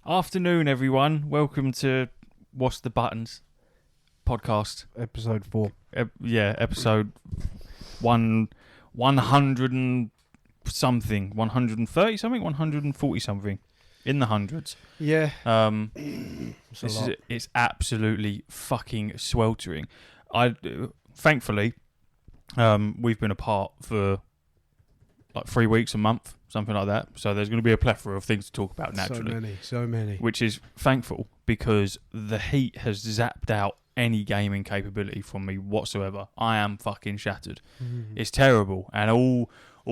Afternoon, everyone. Welcome to What's the Buttons podcast. Episode 4. Episode 100 and something, 130 something, 140 something, in the hundreds. Yeah. It's absolutely fucking sweltering. Thankfully, we've been apart for like 3 weeks, a month, something like that. So there's going to be a plethora of things to talk about naturally. So many. Which is thankful because the heat has zapped out any gaming capability from me whatsoever. I am fucking shattered. It's terrible. And all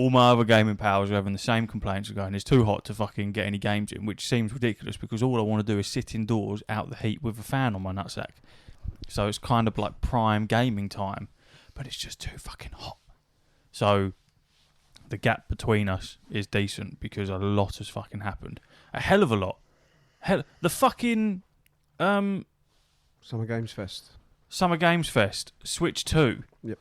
my other gaming powers are having the same complaints of going, it's too hot to fucking get any games in, which seems ridiculous because all I want to do is sit indoors out the heat with a fan on my nutsack. So it's kind of like prime gaming time, but it's just too fucking hot. So the gap between us is decent because a lot has fucking happened. A hell of a lot. The fucking Summer Games Fest. Summer Games Fest, Switch 2. Yep.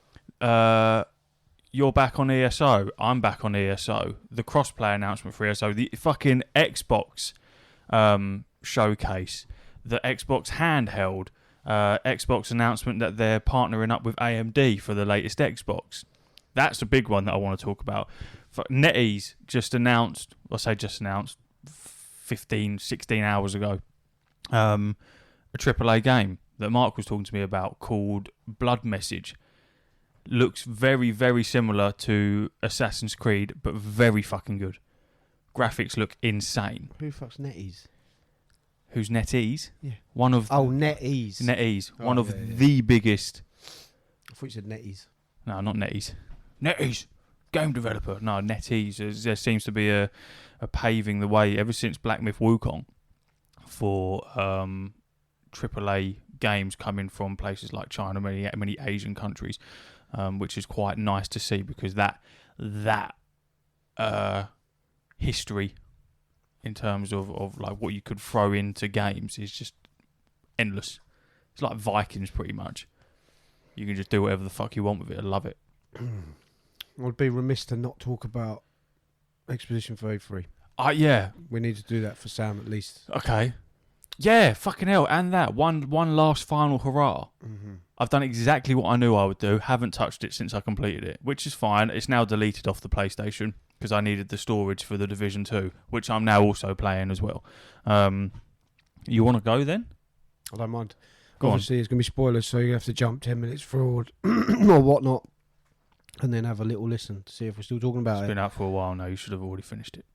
You're back on ESO. I'm back on ESO. The crossplay announcement for ESO. The fucking Xbox showcase. The Xbox handheld. Xbox announcement that they're partnering up with AMD for the latest Xbox. That's a big one that I want to talk about. NetEase just announced, 15, 16 hours ago, a AAA game that Mark was talking to me about called Blood Message. Looks very, very similar to Assassin's Creed, but very fucking good. Graphics look insane. Who fucks NetEase? Who's NetEase? Yeah. NetEase. NetEase. One of the biggest. I thought you said NetEase. No, not NetEase. NetEase, game developer. No, NetEase. There seems to be a paving the way ever since Black Myth Wukong for AAA games coming from places like China, many Asian countries, which is quite nice to see because that history in terms of like what you could throw into games is just endless. It's like Vikings pretty much. You can just do whatever the fuck you want with it. I love it. I'd be remiss to not talk about Expedition 33. Yeah. We need to do that for Sam at least. Okay. Yeah, fucking hell. And that. One last final hurrah. Mm-hmm. I've done exactly what I knew I would do. Haven't touched it since I completed it, which is fine. It's now deleted off the PlayStation because I needed the storage for the Division 2, which I'm now also playing as well. You want to go then? I don't mind. Go Obviously, it's going to be spoilers, so you have to jump 10 minutes forward or whatnot and then have a little listen to see if we're still talking about It's it. been out for a while now. You should have already finished it.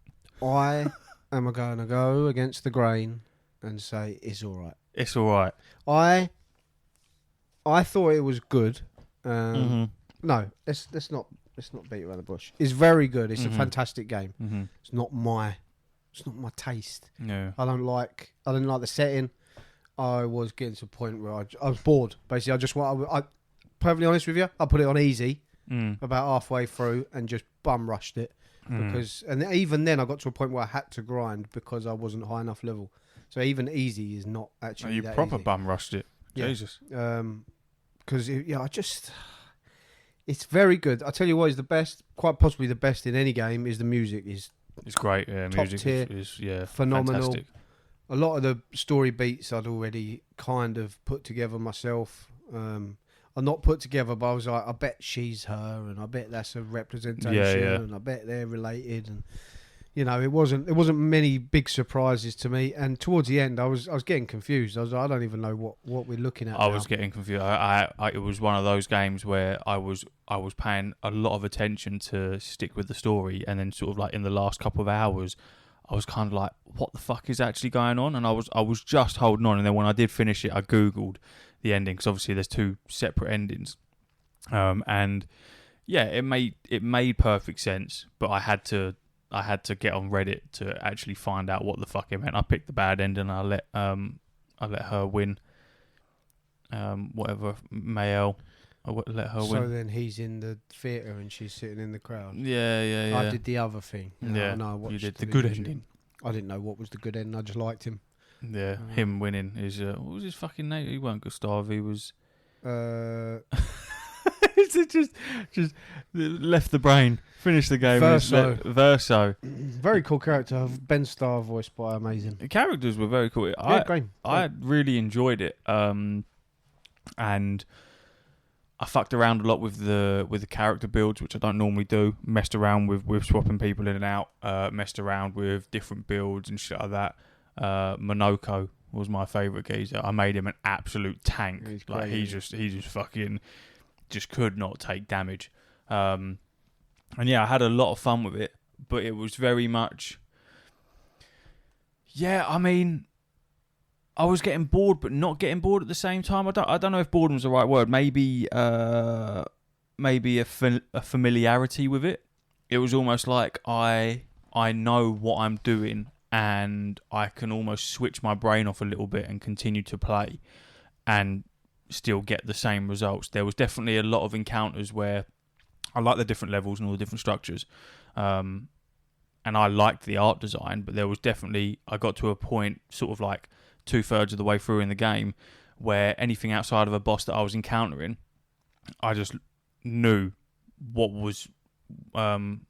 I am going to go against the grain and say it's all right. It's all right. I thought it was good. Mm-hmm. No, let's not beat around the bush. It's very good. It's a Mm-hmm. fantastic game. Mm-hmm. It's not my taste. Yeah. I didn't like the setting. I was getting to a point where I was bored. Basically, I perfectly honest with you, I put it on easy about halfway through and just bum rushed it because, and even then I got to a point where I had to grind because I wasn't high enough level. So even easy is not actually. You that proper easy. bum rushed it. Yeah. Jesus. Because it's very good. I tell you what is the best, quite possibly the best in any game is the music. It's great. Yeah, top music tier, is phenomenal. fantastic. A lot of the story beats I'd already kind of put together myself. I'm not put together, but I was like, I bet she's her, and I bet that's a representation, and I bet they're related, and it wasn't many big surprises to me. And towards the end, I was getting confused. I was like, I don't even know what we're looking at. I was getting confused. It was one of those games where I was paying a lot of attention to stick with the story, and then sort of like in the last couple of hours, I was kind of like, what the fuck is actually going on? And I was just holding on. And then when I did finish it, I Googled the ending because obviously there's two separate endings. And yeah, it made perfect sense. But I had to get on Reddit to actually find out what the fuck it meant. I picked the bad end and I let her win. Whatever, Mayel. I let her win. So then he's in the theatre and she's sitting in the crowd. Yeah. I did the other thing. Yeah, you did the good ending. I didn't know what was the good ending. I just liked him. Yeah, him winning is what was his fucking name? He wasn't Gustav. He was. His just left the brain. Finished the game. Verso. Very cool character. Ben Starr, voiced by amazing. The characters were very cool. Great. I really enjoyed it. And I fucked around a lot with the character builds, which I don't normally do. Messed around with swapping people in and out. Messed around with different builds and shit like that. Monoko was my favourite geezer. I made him an absolute tank. He just fucking just could not take damage. And yeah, I had a lot of fun with it, but it was very much... Yeah, I mean, I was getting bored, but not getting bored at the same time. I don't know if boredom's the right word. Maybe a familiarity with it. It was almost like I know what I'm doing, and I can almost switch my brain off a little bit and continue to play and still get the same results. There was definitely a lot of encounters where I liked the different levels and all the different structures, and I liked the art design, but there was definitely, I got to a point sort of like 2/3 of the way through in the game where anything outside of a boss that I was encountering, I just knew what was going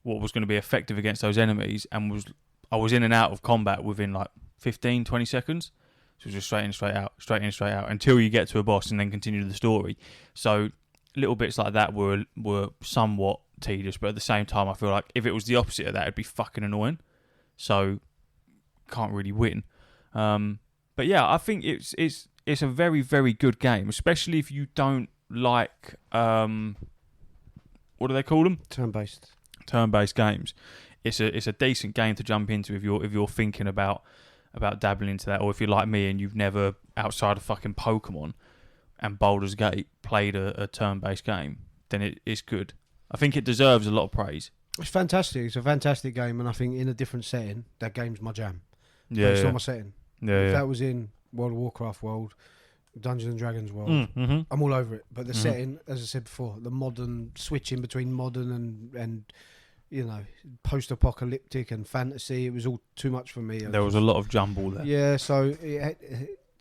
to be effective against those enemies, and I was in and out of combat within like 15, 20 seconds. So it was just straight in, straight out until you get to a boss and then continue the story. So little bits like that were somewhat tedious, but at the same time, I feel like if it was the opposite of that, it'd be fucking annoying. So can't really win. But yeah, I think it's a very, very good game, especially if you don't like what do they call them? Turn-based games. It's a decent game to jump into if you're thinking about dabbling into that, or if you're like me and you've never, outside of fucking Pokemon and Baldur's Gate, played a turn-based game, then it's good. I think it deserves a lot of praise. It's fantastic. It's a fantastic game, and I think in a different setting, that game's my jam. Yeah, it's not my setting. Yeah, if that was in World of Warcraft world, Dungeons and Dragons world, mm-hmm. I'm all over it. But the setting, as I said before, the modern, switching between modern and post-apocalyptic and fantasy, it was all too much for me. There was a lot of jumble there. Yeah, so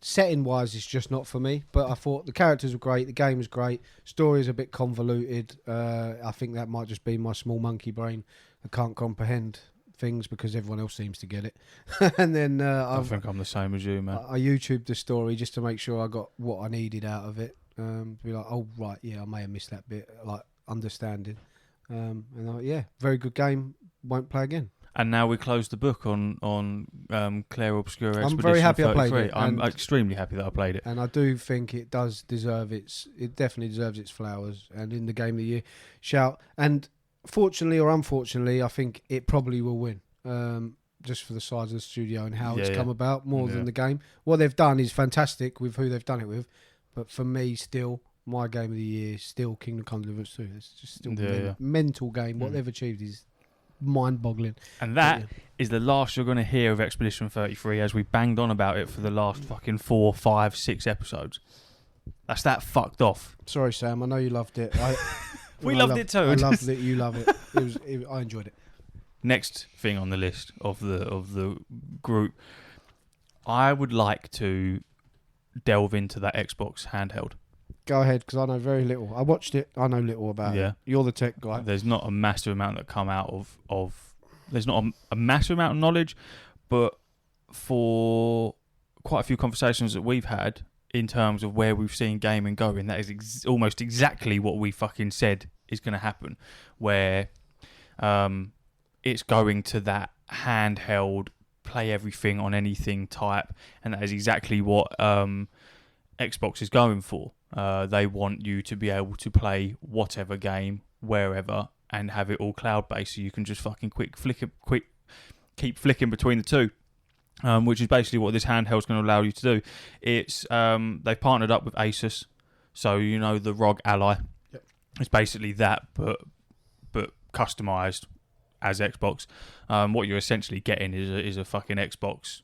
setting-wise, it's just not for me. But I thought the characters were great, the game was great, story is a bit convoluted. I think that might just be my small monkey brain. I can't comprehend things because everyone else seems to get it. And then I think I'm the same as you, man. I YouTubed the story just to make sure I got what I needed out of it. Be like, oh right, yeah, I may have missed that bit, like understanding. Very good game. Won't play again. And now we close the book on Clair Obscura Expedition. I'm very happy 33. I played it. I'm extremely happy that I played it. And I do think it does deserve it definitely deserves its flowers. And in the game of the year, shout. And fortunately or unfortunately, I think it probably will win. Just for the size of the studio and how it's come about more than the game. What they've done is fantastic with who they've done it with. But for me, still, my game of the year is still Kingdom Come Deliverance 2. It's just still a mental game. What they've achieved is mind-boggling. And that is the last you're going to hear of Expedition 33, as we banged on about it for the last fucking 4, 5, 6 episodes. That's that fucked off. Sorry, Sam. I know you loved it. We loved it too. I loved it. You love it. I enjoyed it. Next thing on the list of the group, I would like to delve into that Xbox handheld. Go ahead, because I know very little. I watched it. I know little about it. You're the tech guy. There's not a massive amount that come out of there's not a massive amount of knowledge, but for quite a few conversations that we've had in terms of where we've seen gaming going, that is almost exactly what we fucking said is going to happen, where it's going to that handheld, play everything on anything type, and that is exactly what Xbox is going for. They want you to be able to play whatever game, wherever, and have it all cloud-based, so you can just fucking keep flicking between the two, which is basically what this handheld is going to allow you to do. It's they've partnered up with Asus, so you know the ROG Ally. Yep. It's basically that, but customized as Xbox. What you're essentially getting is a fucking Xbox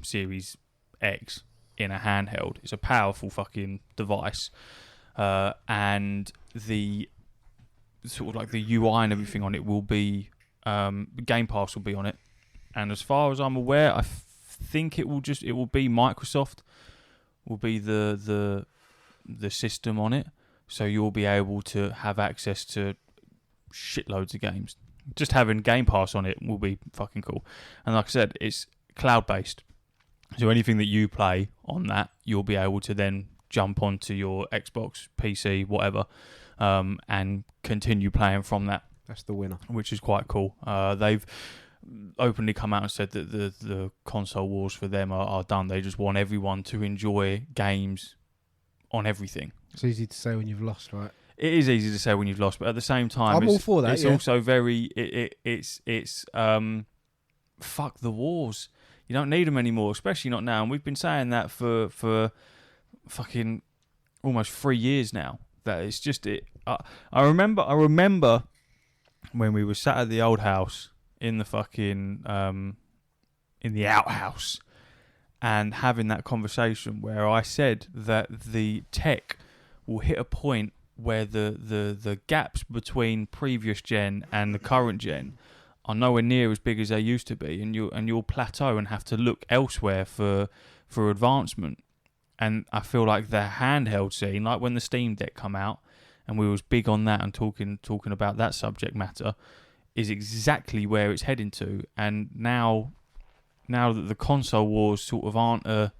Series X in a handheld. It's a powerful fucking device, and the sort of like the UI and everything on it will be Game Pass will be on it, and as far as I'm aware, I think it will be Microsoft will be the system on it. So you'll be able to have access to shitloads of games. Just having Game Pass on it will be fucking cool. And like I said, it's cloud-based. So anything that you play on that, you'll be able to then jump onto your Xbox, PC, whatever, and continue playing from that. That's the winner. Which is quite cool. They've openly come out and said that the console wars for them are done. They just want everyone to enjoy games on everything. It's easy to say when you've lost, right? It is easy to say when you've lost, but at the same time, I'm all for that. It's also very. It's fuck the wars. You don't need them anymore, especially not now. And we've been saying that for fucking almost 3 years now. That it's just it. I remember when we were sat at the old house in the fucking in the outhouse and having that conversation where I said that the tech will hit a point where the gaps between previous gen and the current gen are nowhere near as big as they used to be, and you'll plateau and have to look elsewhere for advancement. And I feel like the handheld scene, like when the Steam Deck come out, and we was big on that and talking about that subject matter, is exactly where it's heading to. And now that the console wars sort of aren't a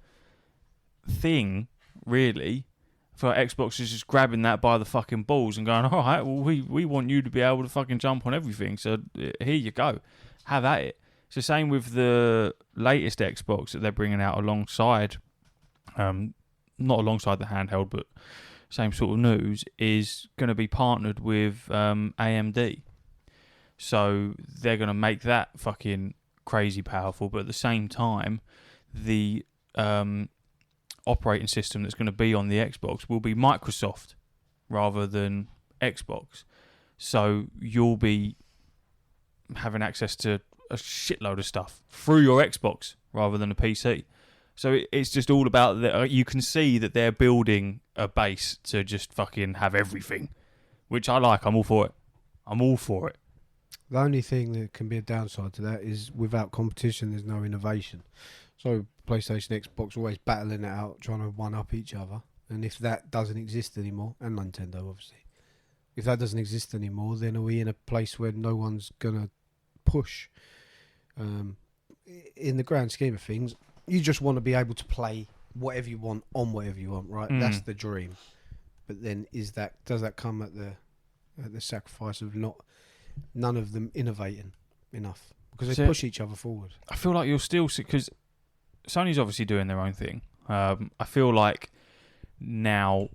thing, really, for Xbox is just grabbing that by the fucking balls and going, all right, well, we want you to be able to fucking jump on everything, so here you go. Have at it. It's the same with the latest Xbox that they're bringing out alongside, not alongside the handheld, but same sort of news, is going to be partnered with AMD. So they're going to make that fucking crazy powerful, but at the same time, the operating system that's going to be on the Xbox will be Microsoft rather than Xbox. So you'll be having access to a shitload of stuff through your Xbox rather than a PC. So it's just all about that. You can see that they're building a base to just fucking have everything, which I like. I'm all for it. The only thing that can be a downside to that is without competition, there's no innovation. So PlayStation, Xbox always battling it out, trying to one-up each other. And if that doesn't exist anymore, and Nintendo obviously, if that doesn't exist anymore, then are we in a place where no one's going to push? In the grand scheme of things, you just want to be able to play whatever you want on whatever you want, right? That's the dream. But then does that come at the sacrifice of none of them innovating enough? Because they push each other forward. I feel like you'll still see, because Sony's obviously doing their own thing. I feel like now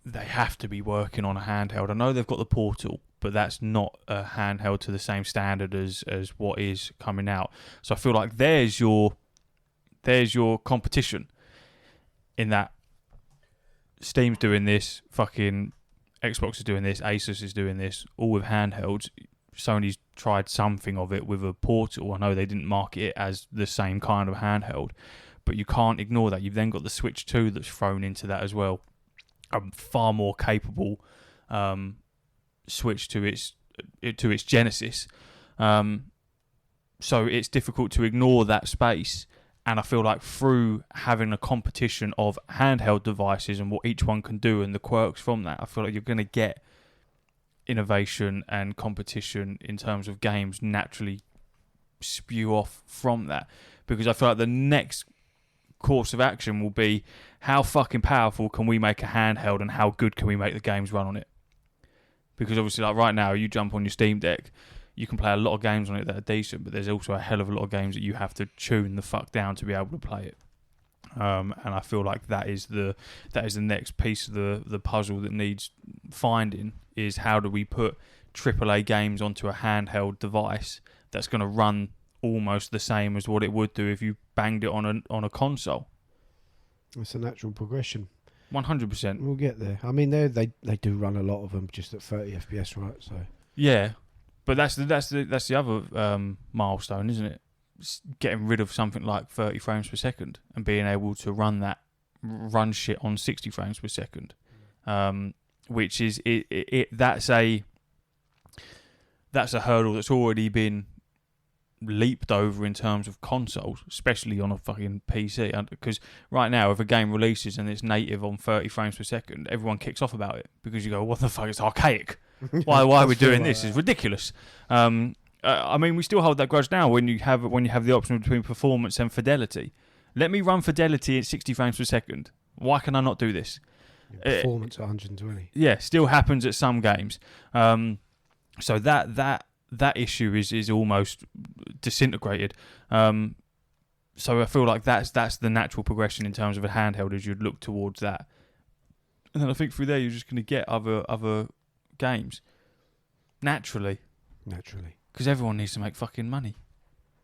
they have to be working on a handheld. I know they've got the Portal, but that's not a handheld to the same standard as what is coming out. So I feel like there's your competition in that Steam's doing this, fucking Xbox is doing this, Asus is doing this, all with handhelds. Sony's tried something of it with a Portal. I know they didn't market it as the same kind of handheld, but you can't ignore that. You've then got the Switch 2 that's thrown into that as well. A far more capable Switch to its Genesis. So it's difficult to ignore that space. And I feel like through having a competition of handheld devices and what each one can do and the quirks from that, I feel like you're going to get innovation and competition in terms of games naturally spew off from that. Because I feel like the next course of action will be how fucking powerful can we make a handheld and how good can we make the games run on it. Because obviously, like right now, you jump on your Steam Deck, you can play a lot of games on it that are decent, but there's also a hell of a lot of games that you have to tune the fuck down to be able to play it. And I feel like that is the next piece of the puzzle that needs finding, is how do we put AAA games onto a handheld device that's going to run almost the same as what it would do if you banged it on a console. It's a natural progression. 100%. We'll get there. I mean, they do run a lot of them just at 30 FPS, right? So yeah. But that's the other milestone, isn't it? It's getting rid of something like 30 frames per second and being able to run shit on 60 frames per second, which is that's a hurdle that's already been leaped over in terms of consoles, especially on a fucking PC. Because right now, if a game releases and it's native on 30 frames per second, everyone kicks off about it because you go, "What the fuck? It's archaic. Why are we doing this? It's ridiculous." I mean, we still hold that grudge now when you have the option between performance and fidelity. Let me run fidelity at 60 frames per second. Why can I not do this? Performance at 120. Yeah, still happens at some games. So that issue is almost disintegrated. So I feel like that's the natural progression in terms of a handheld, as you'd look towards that. And then I think through there you're just going to get other games naturally, because everyone needs to make fucking money.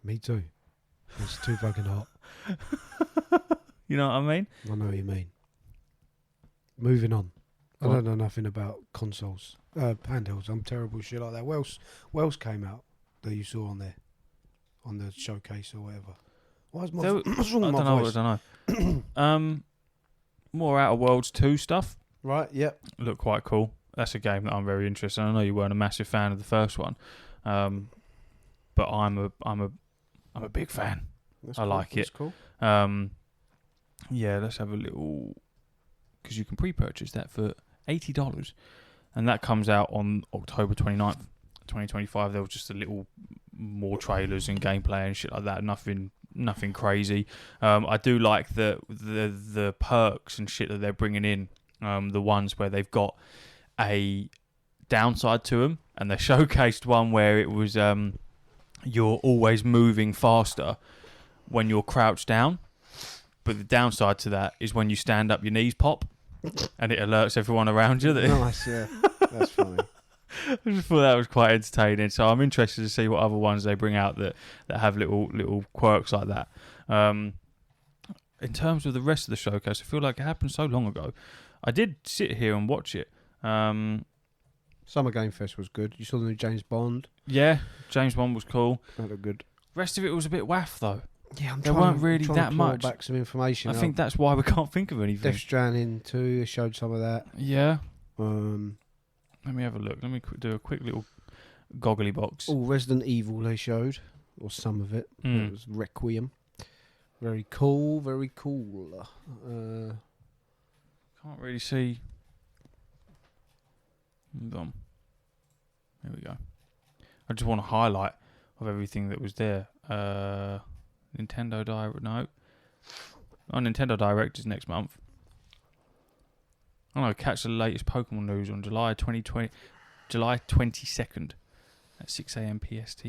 Me too. It's too fucking hot. You know what I mean? I know what you mean. Moving on. I don't know nothing about consoles, handhelds. I'm terrible with shit like that. What else came out that you saw on there, on the showcase or whatever? What's wrong with my voice? I don't know. More Outer Worlds 2 stuff. Right. Yep. Look quite cool. That's a game that I'm very interested in. I know you weren't a massive fan of the first one, but I'm a big fan. That's I cool. like That's it. Cool. Yeah, let's have a little, because you can pre-purchase that for $80, and that comes out on October 29th, 2025. There was just a little more trailers and gameplay and shit like that. Nothing crazy. I do like the perks and shit that they're bringing in. The ones where they've got a downside to them, and they showcased one where it was you're always moving faster when you're crouched down, but the downside to that is when you stand up, your knees pop, and it alerts everyone around you. Nice, yeah, that's funny. I just thought that was quite entertaining, so I'm interested to see what other ones they bring out that have little quirks like that. In terms of the rest of the showcase, I feel like it happened so long ago. I did sit here and watch it. Summer Game Fest was good. You saw the new James Bond? Yeah, James Bond was cool. That looked good. Rest of it was a bit waff though. Yeah, there weren't really that much. Back some information. I think that's why we can't think of anything. Death Stranding 2, they showed some of that. Yeah. Let me have a look. Let me do a quick little goggly box. Oh, Resident Evil they showed, or some of it. It was Requiem. Very cool, very cool. Can't really see. Hold on. There we go. I just want a highlight of everything that was there. Nintendo Direct, no. Oh, Nintendo Direct is next month. Oh no, catch the latest Pokemon news on July 22nd at 6 a.m. PST.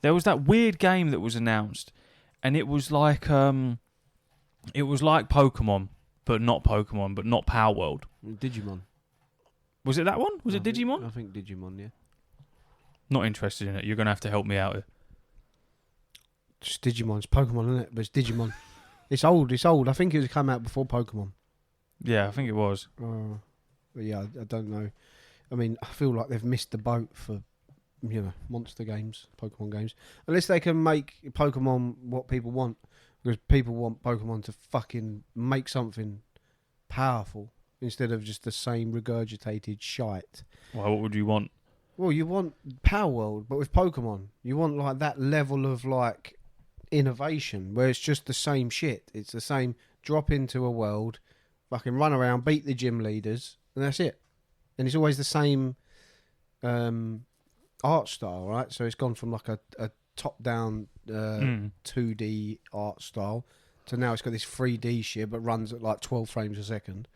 There was that weird game that was announced, and it was like Pokemon, but not Power World. Digimon. Was it that one? Was it Digimon? I think Digimon, yeah. Not interested in it. You're going to have to help me out here. Just Digimon. It's Pokemon, isn't it? But it's Digimon. It's old. I think it was come out before Pokemon. Yeah, I think it was. But yeah, I don't know. I mean, I feel like they've missed the boat for, monster games, Pokemon games. Unless they can make Pokemon what people want. Because people want Pokemon to fucking make something powerful instead of just the same regurgitated shite. Well, what would you want? Well, you want Power World, but with Pokemon. You want like that level of like innovation where it's just the same shit. It's the same drop into a world, fucking run around, beat the gym leaders, and that's it. And it's always the same art style, right? So it's gone from like a top-down 2D art style to now it's got this 3D shit but runs at like 12 frames a second.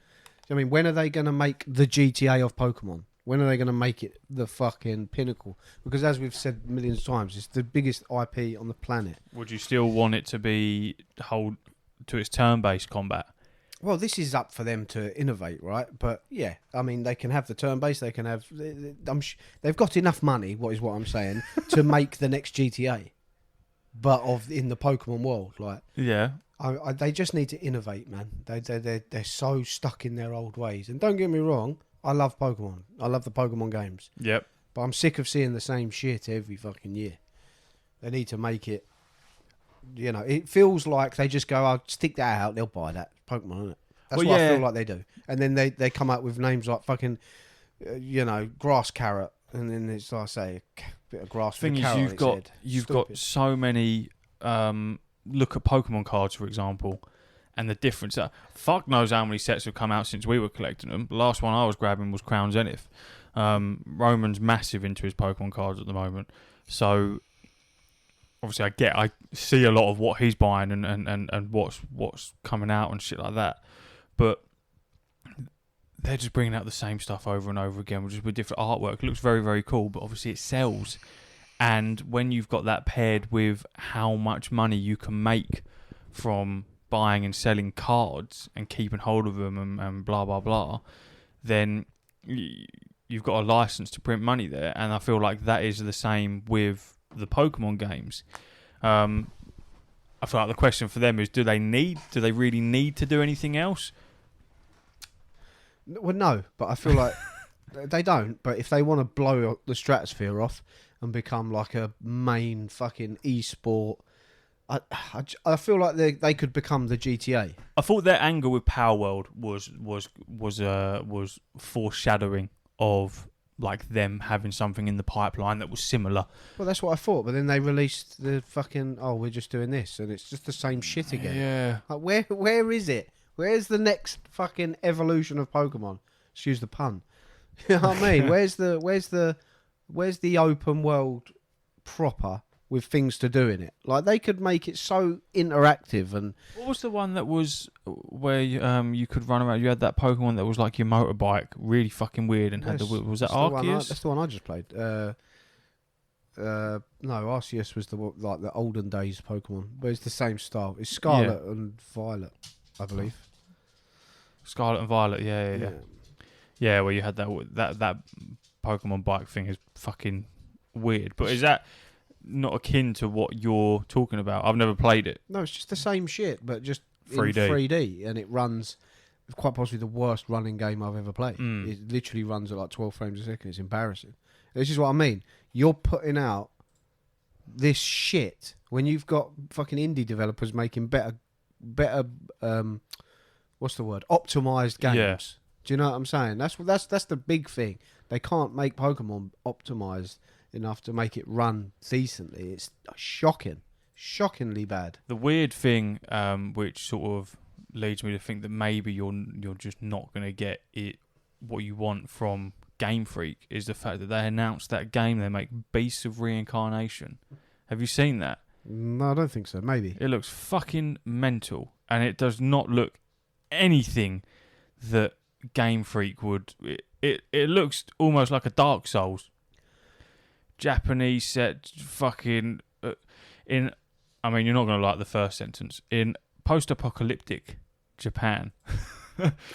So, I mean, when are they going to make the GTA of Pokemon? When are they going to make it the fucking pinnacle? Because as we've said millions of times, it's the biggest IP on the planet. Would you still want it to be hold to its turn-based combat? Well, this is up for them to innovate, right? But yeah, I mean, they can have the turn-based. They can have. They've got enough money. What I'm saying to make the next GTA, but in the Pokemon world, like yeah. They just need to innovate, man. They're so stuck in their old ways. And don't get me wrong, I love Pokemon. I love the Pokemon games. Yep. But I'm sick of seeing the same shit every fucking year. They need to make it. It feels like they just go, "I'll stick that out. They'll buy that Pokemon, isn't it?" That's what I feel like they do. And then they come up with names like fucking, Grass Carrot and then it's like I say a bit of grass. Thing for the is, carrot you've got so many. Look at Pokemon cards, for example, and the difference. Fuck knows how many sets have come out since we were collecting them. The last one I was grabbing was Crown Zenith. Roman's massive into his Pokemon cards at the moment, so obviously I see a lot of what he's buying and what's coming out and shit like that, but they're just bringing out the same stuff over and over again, just with different artwork. It looks very, very cool, but obviously it sells. And when you've got that paired with how much money you can make from buying and selling cards and keeping hold of them and blah, blah, blah, then you've got a license to print money there. And I feel like that is the same with the Pokemon games. I feel like the question for them is, do they really need to do anything else? Well, no, but I feel like they don't. But if they want to blow the stratosphere off and become like a main fucking e-sport, I feel like they could become the GTA. I thought their anger with Power World was foreshadowing of like them having something in the pipeline that was similar. Well, that's what I thought. But then they released the fucking we're just doing this, and it's just the same shit again. Yeah. Like where is it? Where's the next fucking evolution of Pokemon? Excuse the pun. You know what I mean? Where's the open world proper with things to do in it? Like they could make it so interactive. And what was the one that was where you could run around? You had that Pokemon that was like your motorbike, really fucking weird, and had was that Arceus? That's the one I just played. No, Arceus was the olden days Pokemon, but it's the same style. It's Scarlet and Violet, I believe. Scarlet and Violet, yeah. Where you had that Pokemon bike thing is fucking weird. But is that not akin to what you're talking about? I've never played it. No, it's just the same shit, but just 3D. In 3D, and it runs quite possibly the worst running game I've ever played. It literally runs at like 12 frames a second. It's embarrassing. This is what I mean. You're putting out this shit when you've got fucking indie developers making better what's the word? Optimized games. Yeah. Do you know what I'm saying? That's the big thing. They can't make Pokemon optimized enough to make it run decently. It's shockingly bad. The weird thing, which sort of leads me to think that maybe you're just not going to get what you want from Game Freak, is the fact that they announced that game they make, Beasts of Reincarnation. Have you seen that? No, I don't think so. Maybe. It looks fucking mental, and it does not look anything that Game Freak would. It looks almost like a Dark Souls. Japanese set, fucking in. I mean, you're not going to like the first sentence. In post-apocalyptic Japan.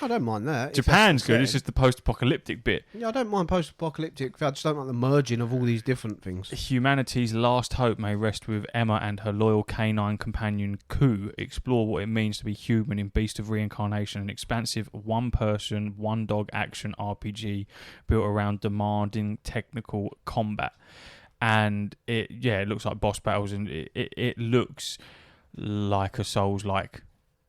I don't mind that. Japan's good. It's just the post-apocalyptic bit. Yeah, I don't mind post-apocalyptic. I just don't like the merging of all these different things. Humanity's last hope may rest with Emma and her loyal canine companion Ku. Explore what it means to be human in Beast of Reincarnation, an expansive one-person, one-dog action RPG built around demanding technical combat. And it looks like boss battles, and it looks like a Souls-like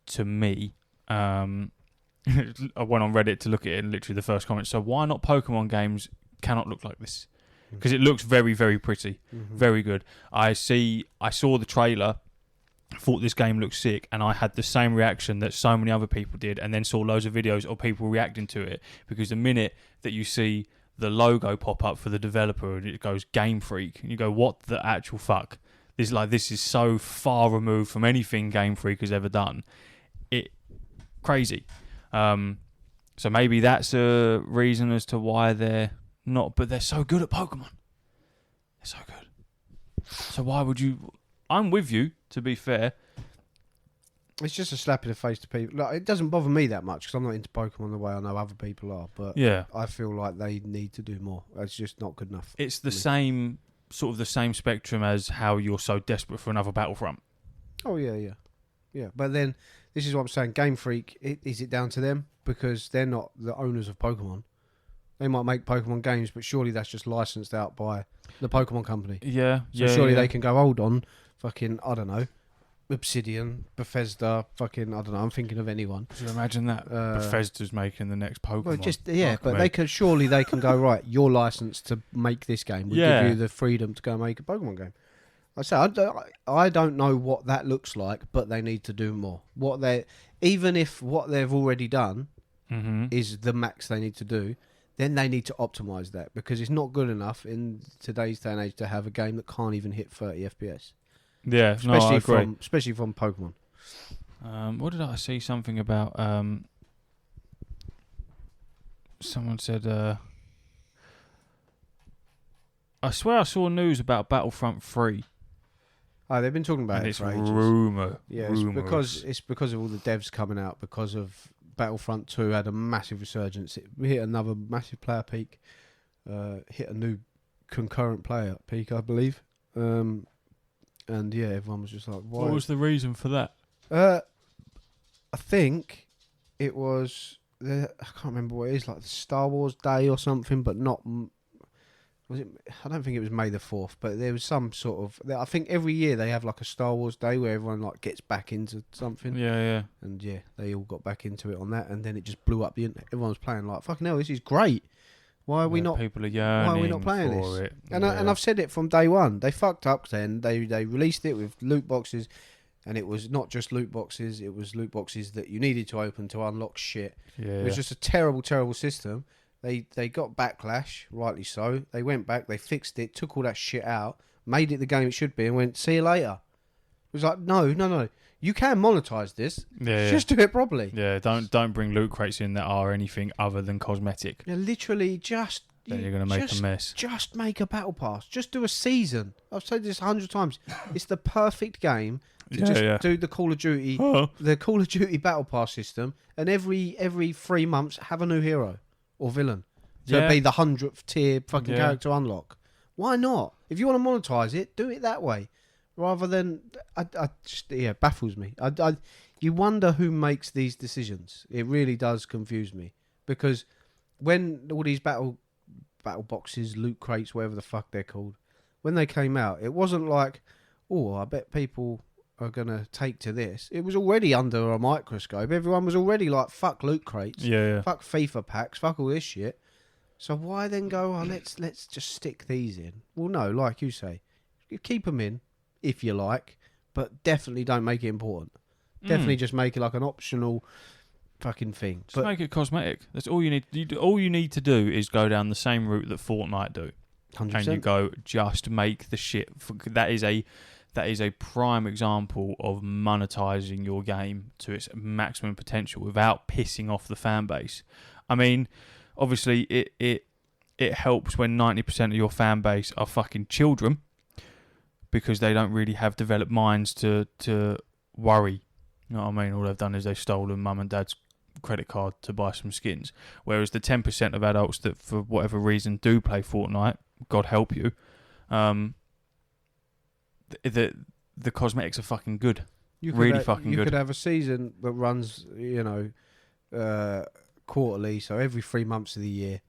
to me. I went on Reddit to look at it, and literally the first comment, so why not Pokemon games cannot look like this? Because it looks very, very pretty. Very good. I saw the trailer, thought this game looked sick, and I had the same reaction that so many other people did, and then saw loads of videos of people reacting to it, because the minute that you see the logo pop up for the developer and it goes Game Freak, and you go, what the actual fuck? This is so far removed from anything Game Freak has ever done. Crazy. So maybe that's a reason as to why they're not, but they're so good at Pokemon. They're so good. So why would you? I'm with you, to be fair. It's just a slap in the face to people. Like, it doesn't bother me that much because I'm not into Pokemon the way I know other people are. But yeah, I feel like they need to do more. It's just not good enough. It's the same spectrum as how you're so desperate for another Battlefront. Oh yeah. But then this is what I'm saying. Game Freak, is it down to them because they're not the owners of Pokemon? They might make Pokemon games, but surely that's just licensed out by the Pokemon company. Yeah. So surely they can go, hold on, fucking, I don't know, Obsidian, Bethesda, fucking, I don't know, I'm thinking of anyone. Could you imagine that? Bethesda's making the next Pokemon. Well, but they can go, right, your license to make this game. We'll give you the freedom to go make a Pokemon game. I say, I don't know what that looks like, but they need to do more. Even if what they've already done is the max they need to do, then they need to optimise that, because it's not good enough in today's day and age to have a game that can't even hit 30 FPS. Yeah, especially I agree. Especially from Pokemon. What did I see something about? Someone said, I swear I saw news about Battlefront 3. Oh, they've been talking about and it it's for ages. rumour. Yeah, Rumours. it's because of all the devs coming out, because of Battlefront 2 had a massive resurgence. It hit another massive player peak, hit a new concurrent player peak, I believe. And yeah, everyone was just like, why? What was the reason for that? I think it was, I can't remember what it is, like the Star Wars Day or something, but not... Was it? I don't think it was May the 4th, but there was some sort of... I think every year they have like a Star Wars Day where everyone like gets back into something. Yeah. And yeah, they all got back into it on that, and then it just blew up the internet. Everyone was playing like, fucking hell, this is great. Why are we not? People are yearning. Why are we not playing for this? it? And I've said it from day one. They fucked up. Then they released it with loot boxes, and it was not just loot boxes. It was loot boxes that you needed to open to unlock shit. Yeah. It was just a terrible, terrible system. They got backlash, rightly so. They went back, they fixed it, took all that shit out, made it the game it should be, and went, see you later. It was like, no. You can monetize this. Yeah. Just do it properly. Yeah, don't bring loot crates in that are anything other than cosmetic. Yeah, literally just... Then you're going to make a mess. Just make a battle pass. Just do a season. I've said this 100 times. It's the perfect game to do the Call of Duty, the Call of Duty battle pass system, and every 3 months have a new hero or villain. So it'd be the 100th tier fucking character unlock. Why not? If you want to monetize it, do it that way, rather than it baffles me. You wonder who makes these decisions. It really does confuse me, because when all these battle boxes, loot crates, whatever the fuck they're called, when they came out, it wasn't like, oh, I bet people are going to take to this. It was already under a microscope. Everyone was already like, fuck loot crates, fuck FIFA packs, fuck all this shit. So why then go, let's just stick these in? Well, no, like you say, you keep them in if you like, but definitely don't make it important. Definitely just make it like an optional fucking thing. Just make it cosmetic. That's all you need. All you need to do is go down the same route that Fortnite do. 100%. And you go, just make the shit. That is a prime example of monetizing your game to its maximum potential without pissing off the fan base. I mean, obviously it helps when 90% of your fan base are fucking children, because they don't really have developed minds to worry. You know what I mean? All they've done is they've stolen mum and dad's credit card to buy some skins. Whereas the 10% of adults that for whatever reason do play Fortnite, God help you, the cosmetics are fucking good. You could have a season that runs, quarterly, so every 3 months of the year,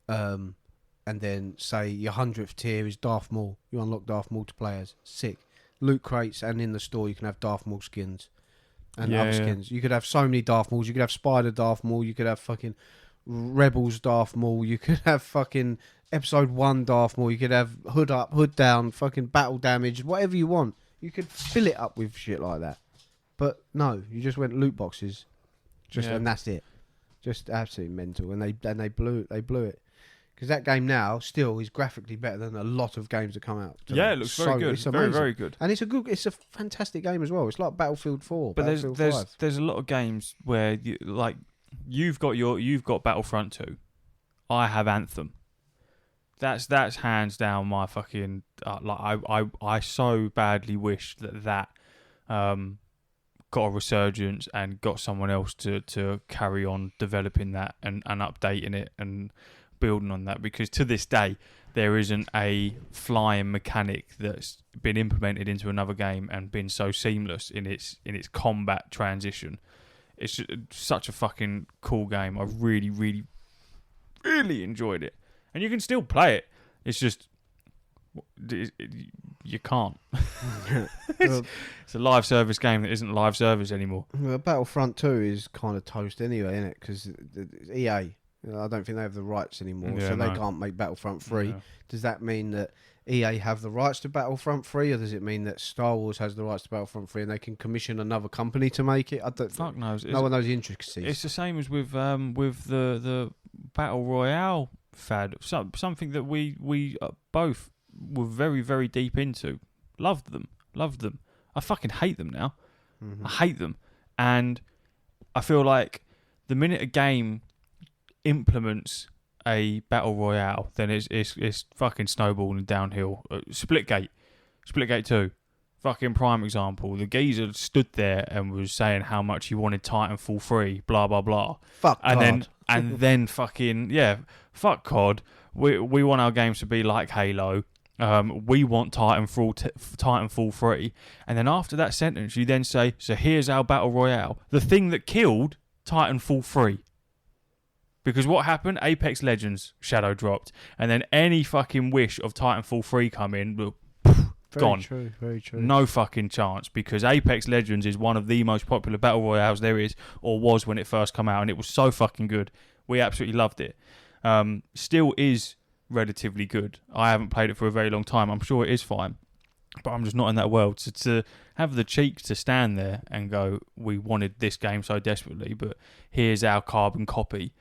and then say your 100th tier is Darth Maul. You unlock Darth Maul to players. Sick. Loot crates, and in the store you can have Darth Maul skins and other skins. You could have so many Darth Mauls. You could have Spider Darth Maul. You could have fucking Rebels Darth Maul. You could have fucking Episode 1 Darth Maul. You could have Hood Up, Hood Down, fucking Battle Damage, whatever you want. You could fill it up with shit like that. But no, you just went loot boxes, and that's it. Just absolutely mental, and they blew it, because that game now still is graphically better than a lot of games that come out. Yeah, it looks very good. It's very, very good, and it's a fantastic game as well. It's like Battlefield 4, but Battlefield 5. There's a lot of games where you've got Battlefront 2, I have Anthem. That's hands down my fucking I so badly wish that got a resurgence and got someone else to carry on developing that and updating it and building on that, because to this day there isn't a flying mechanic that's been implemented into another game and been so seamless in its combat transition. It's such a fucking cool game. I really, really, really enjoyed it, and you can still play it. It's just you can't. Well, It's a live service game that isn't live service anymore. well, Battlefront 2 is kind of toast anyway, isn't it? Because EA, I don't think they have the rights anymore, Yeah, so they no. can't make Battlefront 3. Yeah. Does that mean that EA have the rights to Battlefront 3, or does it mean that Star Wars has the rights to Battlefront 3 and they can commission another company to make it? I don't. Fuck knows. No one knows the intricacies. It's the same as with the battle royale fad. Something that we both were very, very deep into. Loved them. I fucking hate them now. Mhm. I hate them, and I feel like the minute a game implements a battle royale, then it's fucking snowballing downhill. Splitgate 2, fucking prime example. The geezer stood there and was saying how much he wanted Titanfall 3, blah blah blah, Fuck and God. then fucking fuck COD. We want our games to be like Halo. We want Titanfall 3, and then after that sentence, you then say, "So here's our battle royale." The thing that killed Titanfall 3. Because what happened? Apex Legends shadow dropped, and then any fucking wish of Titanfall 3 come in, gone. Very true. No fucking chance, because Apex Legends is one of the most popular battle royales there is, or was when it first came out, and it was so fucking good. We absolutely loved it. Still is relatively good. I haven't played it for a very long time. I'm sure it is fine, but I'm just not in that world. So to have the cheek to stand there and go, we wanted this game so desperately, but here's our carbon copy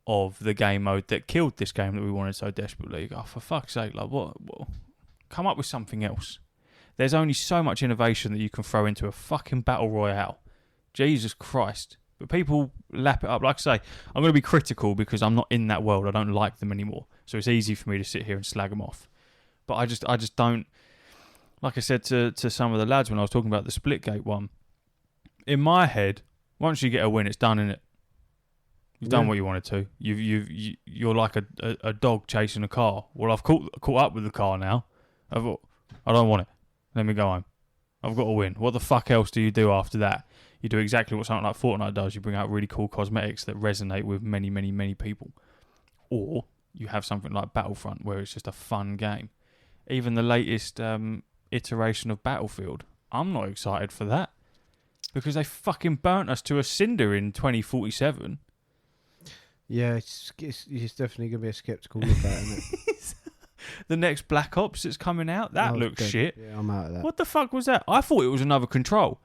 of the game mode that killed this game that we wanted so desperately. Oh, for fuck's sake, like what? Come up with something else. There's only so much innovation that you can throw into a fucking battle royale. Jesus Christ. But people lap it up. Like I say, I'm going to be critical because I'm not in that world. I don't like them anymore. So it's easy for me to sit here and slag them off. But I just don't... Like I said to some of the lads when I was talking about the Splitgate one, in my head, once you get a win, it's done, innit? You've done what you wanted to. You're like a dog chasing a car. Well, I've caught up with the car now. I don't want it. Let me go home. I've got to win. What the fuck else do you do after that? You do exactly what something like Fortnite does. You bring out really cool cosmetics that resonate with many, many, many people. Or you have something like Battlefront, where it's just a fun game. Even the latest iteration of Battlefield, I'm not excited for that. Because they fucking burnt us to a cinder in 2047. Yeah, it's definitely going to be a sceptical look at it, isn't it? The next Black Ops that's coming out, that looks shit. Yeah, I'm out of that. What the fuck was that? I thought it was another Control.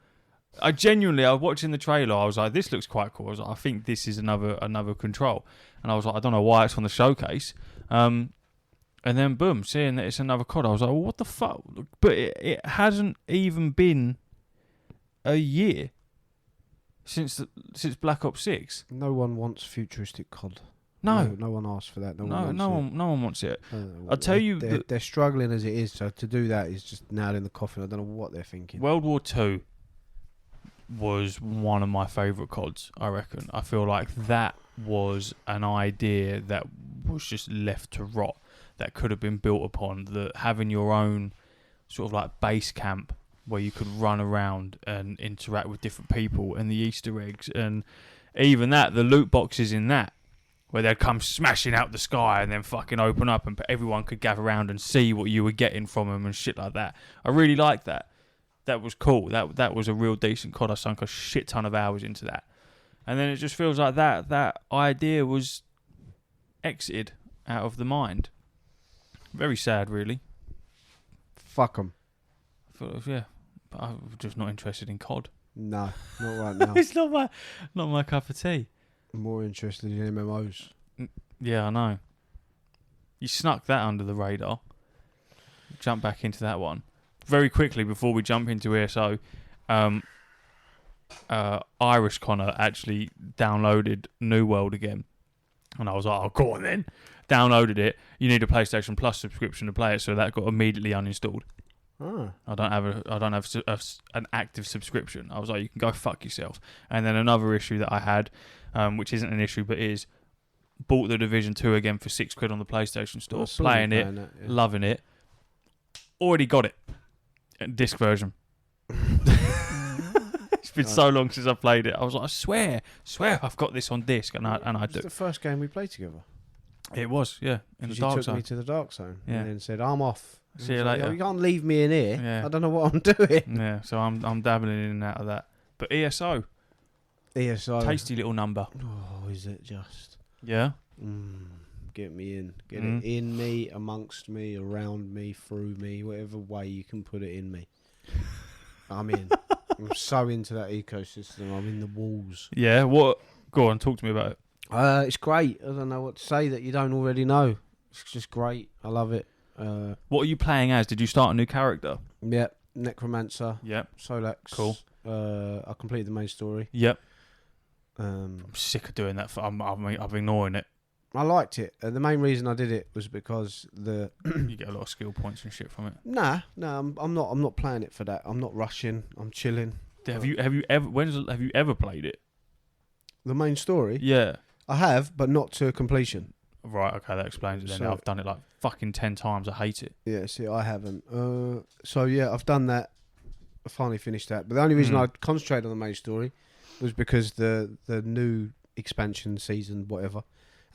I was watching the trailer, I was like, this looks quite cool. I was like, I think this is another Control. And I was like, I don't know why it's on the showcase. And then boom, seeing that it's another COD, I was like, well, what the fuck? But it hasn't even been a year since Black Ops 6. No one wants futuristic COD. No one asked for that. No one wants it. I'll tell you, they're struggling as it is. So to do that is just nail in the coffin. I don't know what they're thinking. World War II was one of my favourite CODs, I reckon. I feel like that was an idea that was just left to rot, that could have been built upon, that having your own sort of like base camp where you could run around and interact with different people, and the Easter eggs, and even that, the loot boxes in that, where they'd come smashing out the sky and then fucking open up and everyone could gather around and see what you were getting from them and shit like that. I really liked that. That was cool. That was a real decent COD. I sunk a shit ton of hours into that. And then it just feels like that idea was exited out of the mind. Very sad, really. Fuck them. Yeah, but I'm just not interested in COD. No, not right now. It's not my cup of tea. I'm more interested in MMOs. Yeah, I know. You snuck that under the radar. Jump back into that one. Very quickly, before we jump into ESO, Irish Connor actually downloaded New World again. And I was like, oh, go on then. Downloaded it. You need a PlayStation Plus subscription to play it, so that got immediately uninstalled. Oh. I don't have an active subscription. I was like, you can go fuck yourself. And then another issue that I had, which isn't an issue, but is, bought the Division 2 again for £6 on the PlayStation Store, playing it, loving it. Already got it. Disc version. It's been so long since I played it. I was like, I swear I've got this on disc, and I do. It's the first game we played together. It was, yeah, in the She dark took zone. me to the dark zone Yeah. and then said, I'm off. See you I was like, later. "Yo, you can't leave me in here. Yeah. I don't know what I'm doing. Yeah, so I'm dabbling in and out of that. But ESO, ESO. tasty little number. Oh, is it just? Yeah. Get me in. Get Mm. it in me, amongst me, around me, through me, whatever way you can put it in me. I'm in. I'm so into that ecosystem. I'm in the walls. Yeah. What? Go on, talk to me about it. It's great. I don't know what to say that you don't already know. It's just great. I love it. What are you playing as? Did you start a new character? Yep. Necromancer. Yep. Solex. Cool. I completed the main story. Yep. Um, I'm sick of doing that. I'm ignoring it. I liked it. The main reason I did it was because You get a lot of skill points and shit from it. Nah, I'm not playing it for that. I'm not rushing. I'm chilling. Have you ever played it? The main story, Yeah. I have, but not to completion. Right. Okay, that explains it. Then So- I've done it like fucking 10 times. I hate it. Yeah, see, I haven't. So yeah, I've done that. I finally finished that. But the only reason I concentrated on the main story was because the new expansion season, whatever,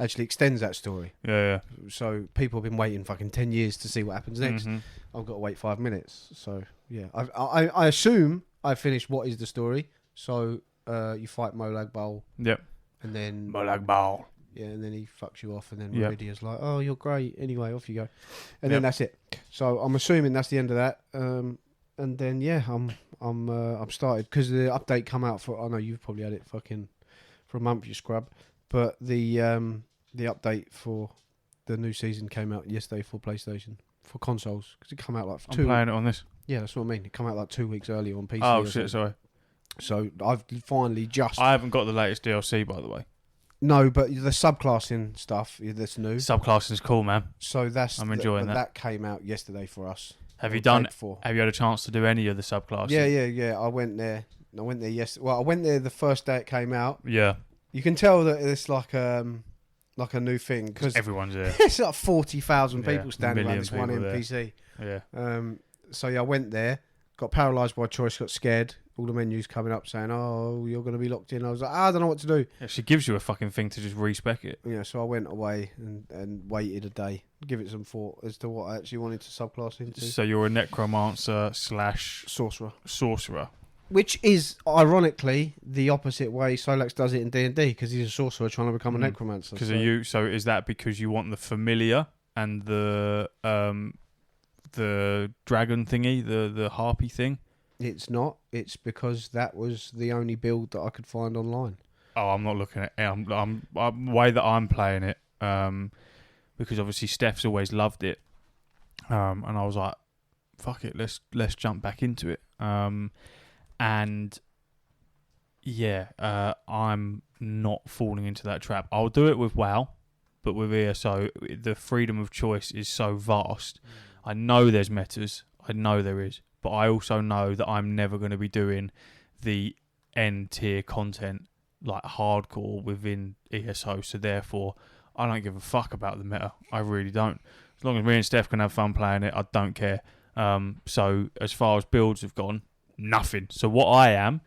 actually extends that story. Yeah. So people have been waiting fucking 10 years to see what happens next. Mhm. I've got to wait 5 minutes. So yeah, I assume I finished what is the story. So you fight Molag Bal, Yep. and then Molag Bal. yeah, and then he fucks you off, and then Yep. Meridia's like, "Oh, you're great." Anyway, off you go, and Yep. then that's it. So I'm assuming that's the end of that. And then yeah, I'm started because the update come out for. I know you've probably had it fucking for a month, you scrub, but the update for the new season came out yesterday for PlayStation for consoles because it come out like I'm 2. playing it on this. Yeah, that's what I mean. It come out like 2 weeks earlier on PC. Oh or shit! something. Sorry. So I've finally just I haven't got the latest DLC, by the way. no, but the subclassing stuff that's new. Subclassing's cool, man. So I'm enjoying that. That came out yesterday for us. Have Or you the day done? before. Have you had a chance to do any of the subclasses? Yeah. I went there yesterday. Well, I went there the first day it came out. Yeah. You can tell that it's like a new thing because Everyone's there. it's like 40,000 Yeah, people standing around million this one people there. NPC. Yeah. So yeah, I went there, got paralysed by choice, got scared. All the menus coming up saying, "Oh, you're going to be locked in." I was like, I don't know what to do. Yeah, she gives you a fucking thing to just respec it. Yeah, so I went away and waited a day, give it some thought as to what I actually wanted to subclass into. So you're a necromancer / Sorcerer. sorcerer. Which is, ironically, the opposite way Solex does it in D&D, because he's a sorcerer trying to become a necromancer. So is that because you want the familiar and the dragon thingy, the harpy thing? It's not. It's because that was the only build that I could find online. Oh, I'm not looking at it. I'm way that I'm playing it, because obviously Steph's always loved it, and I was like, fuck it, let's jump back into it. And yeah, I'm not falling into that trap. I'll do it with WoW, but with ESO, the freedom of choice is so vast. I know there's metas, I know there is, but I also know that I'm never going to be doing the end tier content like hardcore within ESO, so therefore I don't give a fuck about the meta. I really don't. As long as me and Steph can have fun playing it, I don't care. So as far as builds have gone, nothing. So what I am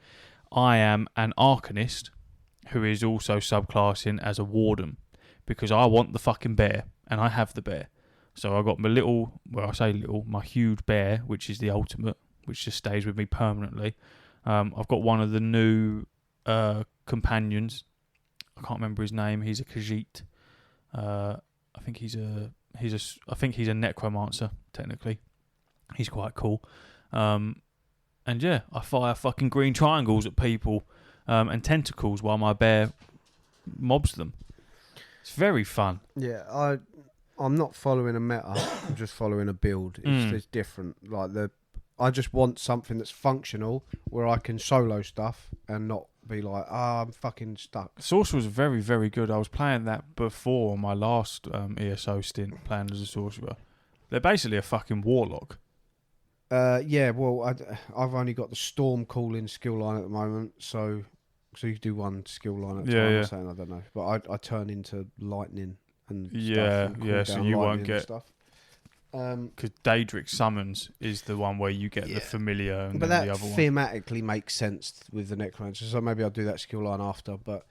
an Arcanist who is also subclassing as a Warden, because I want the fucking bear, and I have the bear. So I got my my huge bear, which is the ultimate, which just stays with me permanently. I've got one of the new companions. I can't remember his name. He's a Khajiit. I think he's a necromancer technically. He's quite cool. And yeah, I fire fucking green triangles at people and tentacles while my bear mobs them. It's very fun. Yeah, I'm not following a meta. I'm just following a build. It's different. I just want something that's functional where I can solo stuff and not be like, I'm fucking stuck. Sorcerer's very, very good. I was playing that before my last ESO stint, playing as a sorcerer. They're basically a fucking warlock. Yeah, well, I've only got the storm calling skill line at the moment, so you do one skill line at a time. Yeah. I'm saying, I don't know, but I turn into lightning and Yeah, stuff and yeah, call so down you won't lightning and get- stuff. Because Daedric Summons is the one where you get Yeah. the familiar and But then that the other one. thematically makes sense with the necromancer, so maybe I'll do that skill line after. But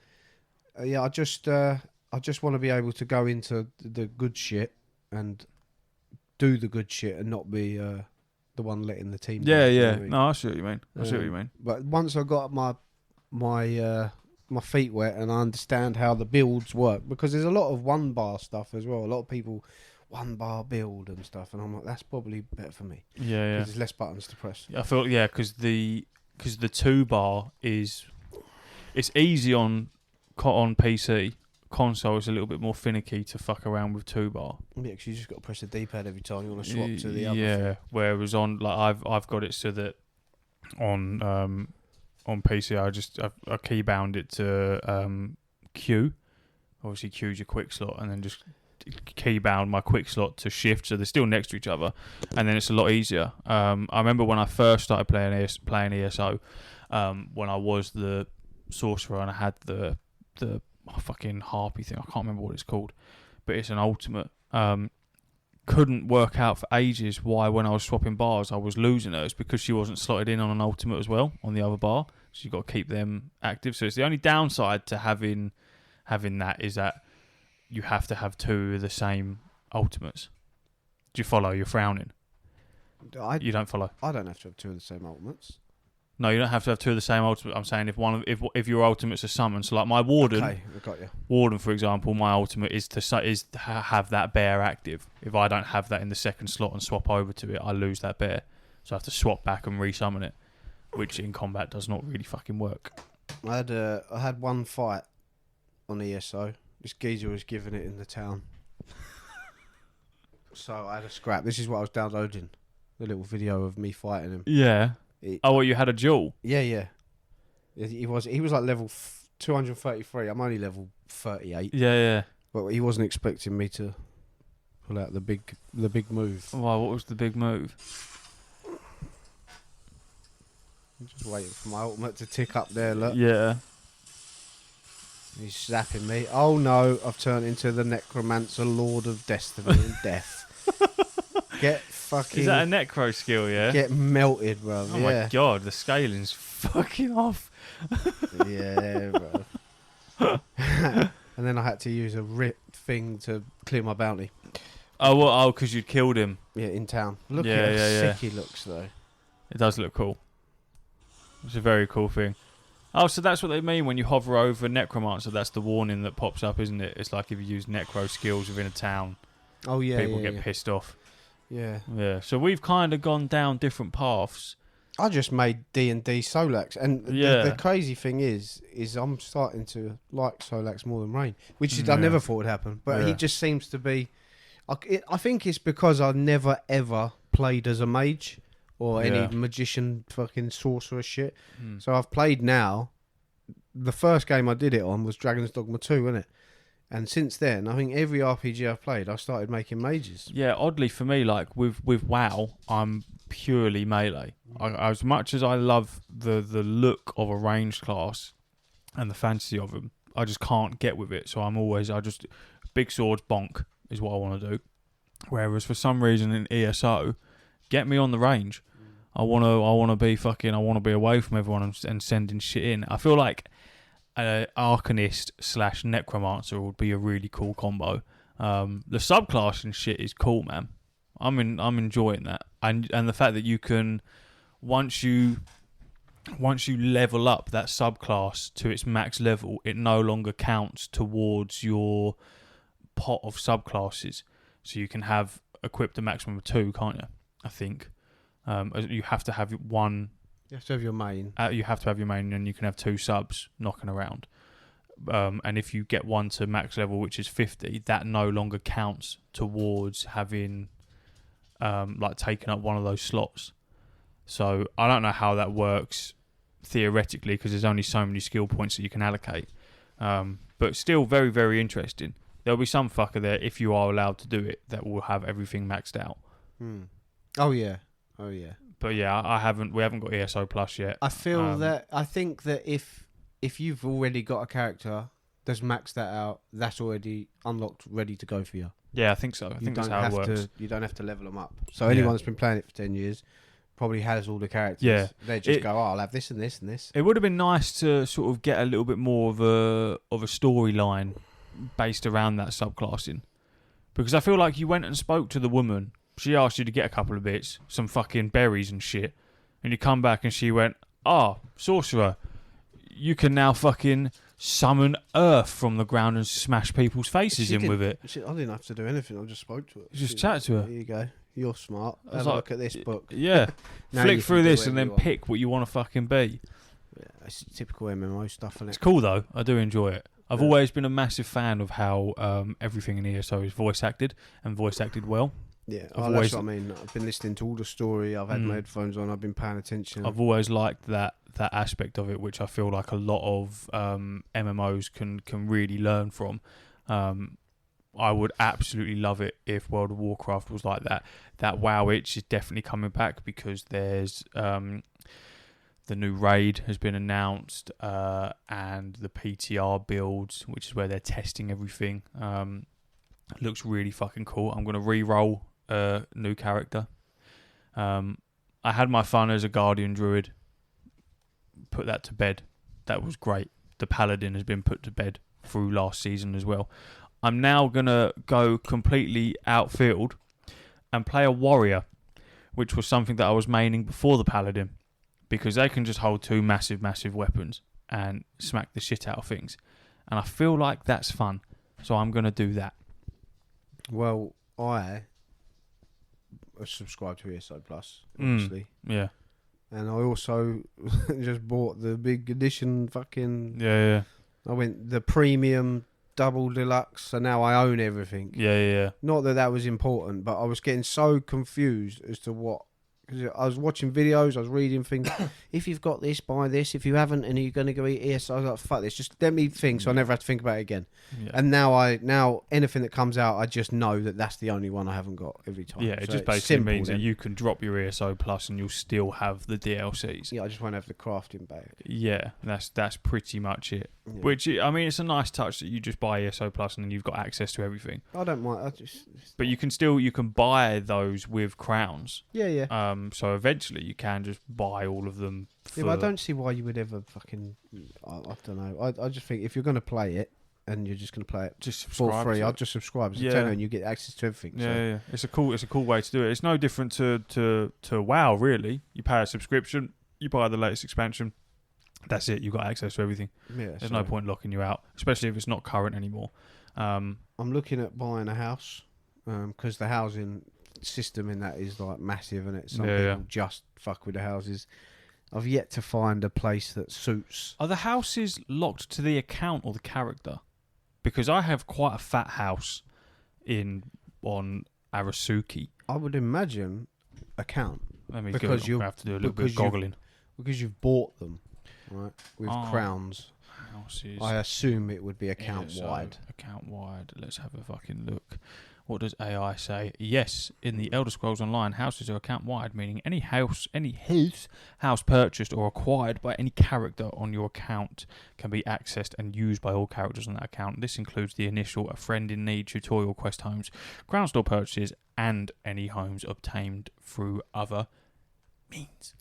yeah, I I just want to be able to go into the good shit and do the good shit and not be the one letting the team Yeah, down, you know yeah. what I mean? No, I see what you mean. I see what you mean. But once I got my feet wet and I understand how the builds work, because there's a lot of one bar stuff as well. A lot of people one bar build and stuff, and I'm like, that's probably better for me. Yeah, yeah. There's less buttons to press. I feel because the 2 bar it's easy on PC. Console is a little bit more finicky to fuck around with 2 bar. Yeah, because you just got to press the D-pad every time you want to swap to the other. Yeah, thing. whereas on I've got it so that on PC I keybound it to Q. Obviously Q's your quick slot, and then just keybound my quick slot to shift, so they're still next to each other, and then it's a lot easier. I remember when I first started playing ESO, when I was the sorcerer and I had the fucking harpy thing. I can't remember what it's called, but it's an ultimate. Couldn't work out for ages why when I was swapping bars I was losing her. It's because she wasn't slotted in on an ultimate as well on the other bar, so you've got to keep them active. So it's the only downside to having that is that you have to have 2 of the same ultimates. Do you follow? You're frowning. You don't follow. I don't have to have 2 of the same ultimates. No, you don't have to have 2 of the same ultimate. I'm saying if your ultimate's a summon, so like my warden, Okay, I got you. Warden for example, my ultimate is to have that bear active. If I don't have that in the second slot and swap over to it, I lose that bear, so I have to swap back and resummon it, which in combat does not really fucking work. I had one fight on ESO. This geezer was giving it in the town, so I had a scrap. This is what I was downloading, the little video of me fighting him. Yeah. Well, you had a duel. Yeah. He was like level 233. I'm only level 38. Yeah. But he wasn't expecting me to pull out the big move. Wow, what was the big move? I'm just waiting for my ultimate to tick up there. Look. Yeah. He's zapping me. Oh no! I've turned into the Necromancer, Lord of Destiny and Death. Get fucking. Is that a necro skill? Yeah. Get melted, bro. Oh my god, the scaling's fucking off. Yeah, bro. And then I had to use a rip thing to clear my bounty. Oh, well, oh, because you'd killed him. Yeah, in town. Look at how sick he looks, though. It does look cool. It's a very cool thing. Oh, so that's what they mean when you hover over Necromancer. That's the warning that pops up, isn't it? It's like if you use necro skills within a town. Oh, yeah. People get pissed off. Yeah. Yeah. So we've kind of gone down different paths. I just made D&D Solax. And the crazy thing is I'm starting to like Solax more than Rain, which is, I never thought would happen. But he just seems to be... I think it's because I never, ever played as a mage or any magician fucking sorcerer shit. So I've played now. The first game I did it on was Dragon's Dogma 2, wasn't it? And since then, I think every RPG I've played, I started making mages. Yeah, oddly for me, like with WoW, I'm purely melee. As much as I love the look of a ranged class and the fantasy of them, I just can't get with it. So big swords bonk is what I want to do. Whereas for some reason in ESO, get me on the range. I want to be away from everyone and sending shit in. I feel like Arcanist / Necromancer would be a really cool combo. The subclass and shit is cool, man. I'm enjoying that, and the fact that you can once you level up that subclass to its max level, it no longer counts towards your pot of subclasses. So you can have equipped a maximum of 2, can't you? I think you have to have one. You have to have your main. You have to have your main, and you can have 2 subs knocking around. And if you get one to max level, which is 50, that no longer counts towards having taken up one of those slots. So I don't know how that works theoretically, because there's only so many skill points that you can allocate. But still very, very interesting. There'll be some fucker there, if you are allowed to do it, that will have everything maxed out. Oh yeah. But yeah, we haven't got ESO Plus yet. I think that if you've already got a character that's maxed that out, that's already unlocked, ready to go for you. Yeah, I think so. I think that's how it works. You don't have to level them up. So anyone that's been playing it for 10 years probably has all the characters. Yeah. They just go, I'll have this and this and this. It would have been nice to sort of get a little bit more of a storyline based around that subclassing. Because I feel like you went and spoke to the woman. She asked you to get a couple of bits, some fucking berries and shit. And you come back and she went, sorcerer, you can now fucking summon earth from the ground and smash people's faces with it. I didn't have to do anything. I just spoke to her. Just chat to her. There you go. You're smart. Have a like, look at this book. Yeah. Flick through this and then pick what you want to fucking be. Yeah, it's typical MMO stuff, isn't it? It's cool though. I do enjoy it. I've always been a massive fan of how everything in ESO is voice acted and voice acted well. Yeah, that's what I mean. I've been listening to all the story. I've had my headphones on. I've been paying attention. I've always liked that aspect of it, which I feel like a lot of MMOs can really learn from. I would absolutely love it if World of Warcraft was like that. That WoW itch is definitely coming back because there's the new raid has been announced and the PTR builds, which is where they're testing everything. Looks really fucking cool. I'm going to re-roll a new character. I had my fun as a Guardian Druid. Put that to bed. That was great. The Paladin has been put to bed through last season as well. I'm now going to go completely outfield and play a Warrior, which was something that I was maining before the Paladin, because they can just hold two massive weapons and smack the shit out of things. And I feel like that's fun. So I'm going to do that. Well, I subscribe to ESO Plus, obviously. Yeah. And I also just bought the big edition fucking... Yeah. I went the premium double deluxe, so now I own everything. Yeah. Not that was important, but I was getting so confused as to what... Because I was watching videos, I was reading things. If you've got this, buy this. If you haven't, and you're going to go eat ESO, I was like, fuck this. Just let me think, so I never have to think about it again. Yeah. And now anything that comes out, I just know that that's the only one I haven't got every time. Yeah, it just basically means that you can drop your ESO Plus and you'll still have the DLCs. Yeah, I just won't have the crafting bag. Yeah, that's pretty much it. Yeah. Which, I mean, it's a nice touch that you just buy ESO Plus and then you've got access to everything. I don't mind. But you can buy those with crowns. Yeah. So eventually you can just buy all of them. Yeah, but I don't see why you would ever fucking... I don't know. I just think if you're going to play it and you're just going to play it just for free, I'll just subscribe. It's a tenner and you get access to everything. Yeah. It's a cool way to do it. It's no different to WoW, really. You pay a subscription, you buy the latest expansion. That's it. You've got access to everything. Yeah, there's no point locking you out, especially if it's not current anymore. I'm looking at buying a house because the housing system in that is like massive, and some people just fuck with the houses. I've yet to find a place that suits. Are the houses locked to the account or the character? Because I have quite a fat house on Arasuki. I would imagine account. Let me because you have to do a little bit of goggling. Because you've bought them, right? With crowns. Houses. I assume it would be account wide. Account wide. Let's have a fucking look. What does AI say? Yes, in the Elder Scrolls Online, houses are account wide, meaning any house purchased or acquired by any character on your account can be accessed and used by all characters on that account. This includes the initial A Friend in Need tutorial quest homes, crown store purchases, and any homes obtained through other means.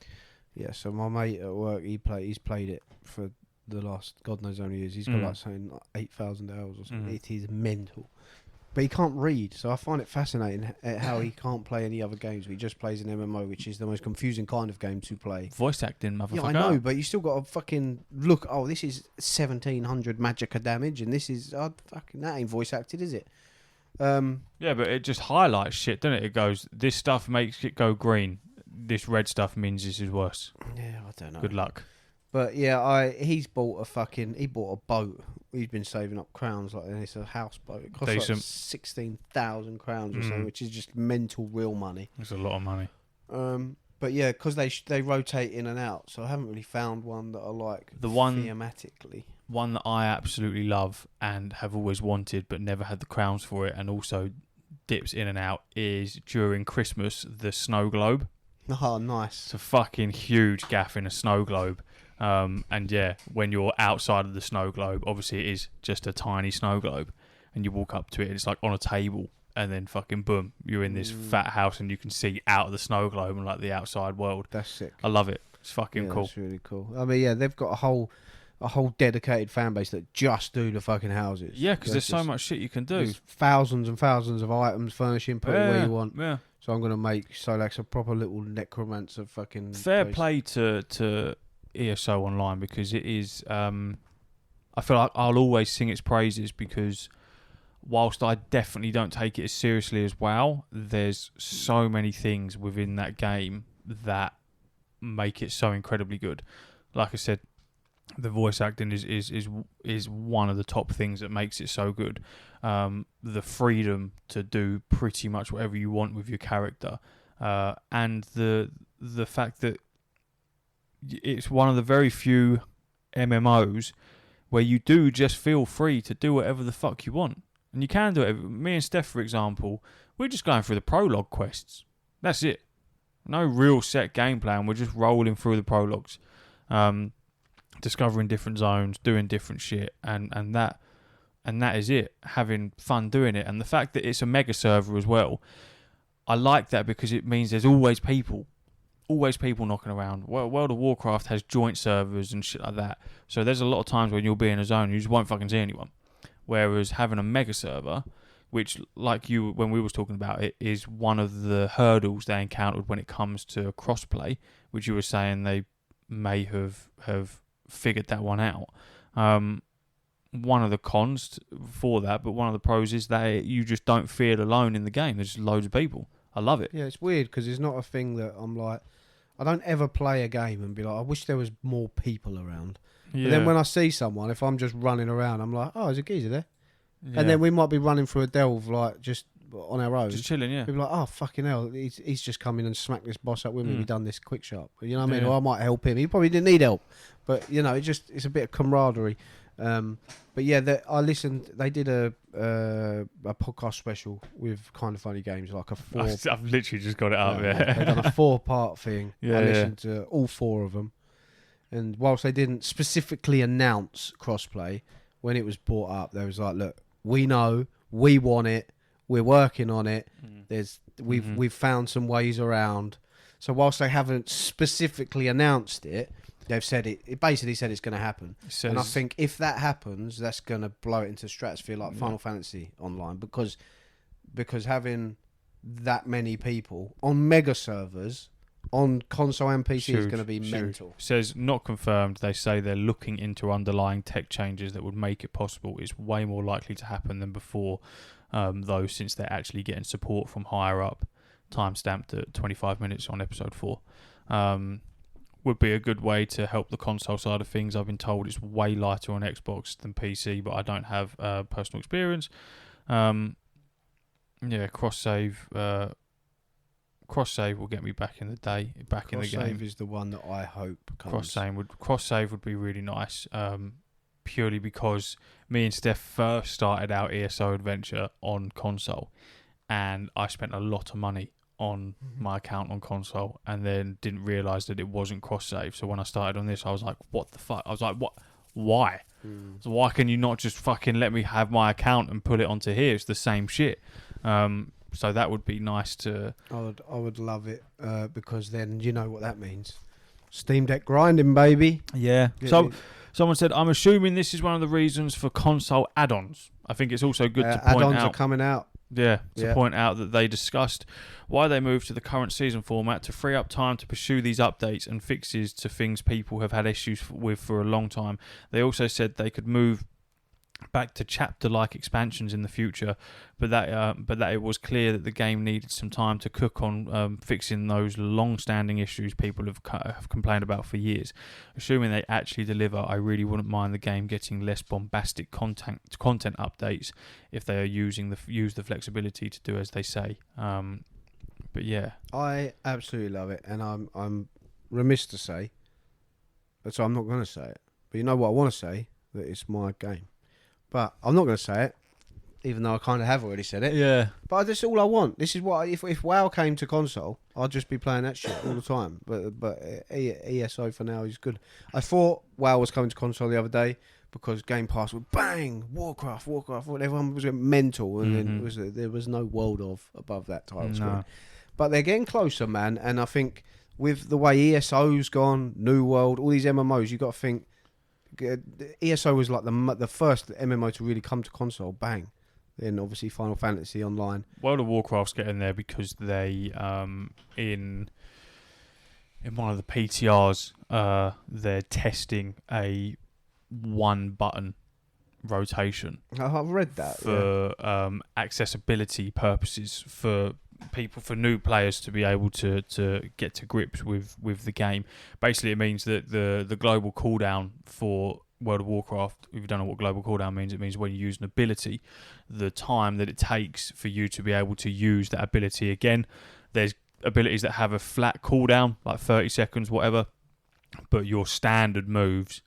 Yeah, so my mate at work, he's played it for the last God knows how many years. He's got like saying 8,000 hours or something. It is mental. But he can't read, so I find it fascinating how he can't play any other games. He just plays an MMO, which is the most confusing kind of game to play. Voice acting, motherfucker. Yeah, I know, but you still got to fucking look. Oh, this is 1,700 magicka damage, and this is fucking that ain't voice acted, is it? Yeah, but it just highlights shit, doesn't it? It goes, this stuff makes it go green. This red stuff means this is worse. Yeah, I don't know. Good luck. But yeah, he bought a boat. He's been saving up crowns, and it's a houseboat. It costs like 16,000 crowns or something, which is just mental real money. It's a lot of money. But yeah, because they rotate in and out, so I haven't really found one that I like thematically. One that I absolutely love and have always wanted but never had the crowns for it, and also dips in and out, is during Christmas, the snow globe. Oh, nice. It's a fucking huge gaff in a snow globe. And yeah, when you're outside of the snow globe, obviously it is just a tiny snow globe, and you walk up to it and it's like on a table, and then fucking boom, you're in this fat house and you can see out of the snow globe and like the outside world. That's sick. I love it. It's fucking cool. That's really cool. I mean, yeah, they've got a whole... a whole dedicated fan base that just do the fucking houses. Yeah, because there's so much shit you can do. There's thousands and thousands of items, furnishing, put it where you want. Yeah. So I'm going to make Solex a proper little necromancer fucking Fair place. play to ESO Online, because it is... I feel like I'll always sing its praises, because whilst I definitely don't take it as seriously as WoW, there's so many things within that game that make it so incredibly good. Like I said, the voice acting is one of the top things that makes it so good. The freedom to do pretty much whatever you want with your character, and the fact that it's one of the very few MMOs where you do just feel free to do whatever the fuck you want. And you can do it. Me and Steph, for example, we're just going through the prologue quests. That's it. No real set game plan. We're just rolling through the prologues, discovering different zones, doing different shit, and that is it. Having fun doing it. And the fact that it's a mega server as well, I like that, because it means there's always people knocking around. Well, World of Warcraft has joint servers and shit like that, so there's a lot of times when you'll be in a zone and you just won't fucking see anyone. Whereas having a mega server, which, like you, when we was talking about it, is one of the hurdles they encountered when it comes to crossplay, which you were saying they may have figured that one out. One of the cons for that, but one of the pros is that you just don't feel alone in the game. There's just loads of people. I love it. Yeah, it's weird, because it's not a thing that I'm like... I don't ever play a game and be like, I wish there was more people around. Yeah. But then when I see someone, if I'm just running around, I'm like, oh, there's a geezer there. Yeah. And then we might be running through a delve, like, just on our own. Just chilling, yeah. People are like, oh, fucking hell, he's just come in and smacked this boss up with me. We've done this quick shot. You know what I mean? Or I might help him. He probably didn't need help. But, you know, it's a bit of camaraderie. But yeah, I listened. They did a podcast special with Kind of Funny Games, like a 4. I've literally just got it up. Yeah, they've done a 4-part thing. Yeah, I listened to all 4 of them, and whilst they didn't specifically announce crossplay, when it was brought up, they was like, "Look, we know, we want it, we're working on it. We've found some ways around." So whilst they haven't specifically announced it, they've said it basically said it's going to happen. And I think if that happens, that's going to blow it into stratosphere like Final Fantasy Online, because having that many people on mega servers on console and PC is going to be mental. Says not confirmed. They say they're looking into underlying tech changes that would make it possible. It's way more likely to happen than before, though, since they're actually getting support from higher up. Time stamped at 25 minutes on episode 4. Would be a good way to help the console side of things. I've been told it's way lighter on Xbox than PC, but I don't have personal experience. Cross save will get me back in the day, in the game. Cross save is the one that I hope comes. Cross save would be really nice, purely because me and Steph first started our ESO adventure on console, and I spent a lot of money on my account on console, and then didn't realise that it wasn't cross-save. So when I started on this, I was like, what the fuck? I was like, what? Why? So why can you not just fucking let me have my account and put it onto here? It's the same shit. So that would be nice to... I would love it, because then you know what that means. Steam Deck grinding, baby. Yeah. Someone said, I'm assuming this is one of the reasons for console add-ons. I think it's also good to point out... Add-ons are coming out. Yeah, to point out that they discussed why they moved to the current season format to free up time to pursue these updates and fixes to things people have had issues with for a long time. They also said they could move back to chapter-like expansions in the future, but that it was clear that the game needed some time to cook on fixing those long-standing issues people have complained about for years. Assuming they actually deliver, I really wouldn't mind the game getting less bombastic content updates if they are use the flexibility to do as they say. But yeah, I absolutely love it, and I'm remiss to say, so I'm not going to say it. But you know what I want to say? That it's my game. But I'm not going to say it, even though I kind of have already said it. Yeah. But that's all I want. This is what if WoW came to console, I'd just be playing that shit all the time. But ESO for now is good. I thought WoW was coming to console the other day because Game Pass would bang Warcraft. Everyone was mental, and then there was no world of above that title screen. But they're getting closer, man. And I think with the way ESO's gone, New World, all these MMOs, you got to think. ESO was like the first MMO to really come to console. Bang. Then obviously Final Fantasy Online. World of Warcraft's getting there because they in one of the PTRs they're testing a one button rotation. I've read that for accessibility purposes for people, for new players to be able to get to grips with the game. Basically, it means that the global cooldown for World of Warcraft, if you don't know what global cooldown means, it means when you use an ability, the time that it takes for you to be able to use that ability again. There's abilities that have a flat cooldown, like 30 seconds, whatever, but your standard moves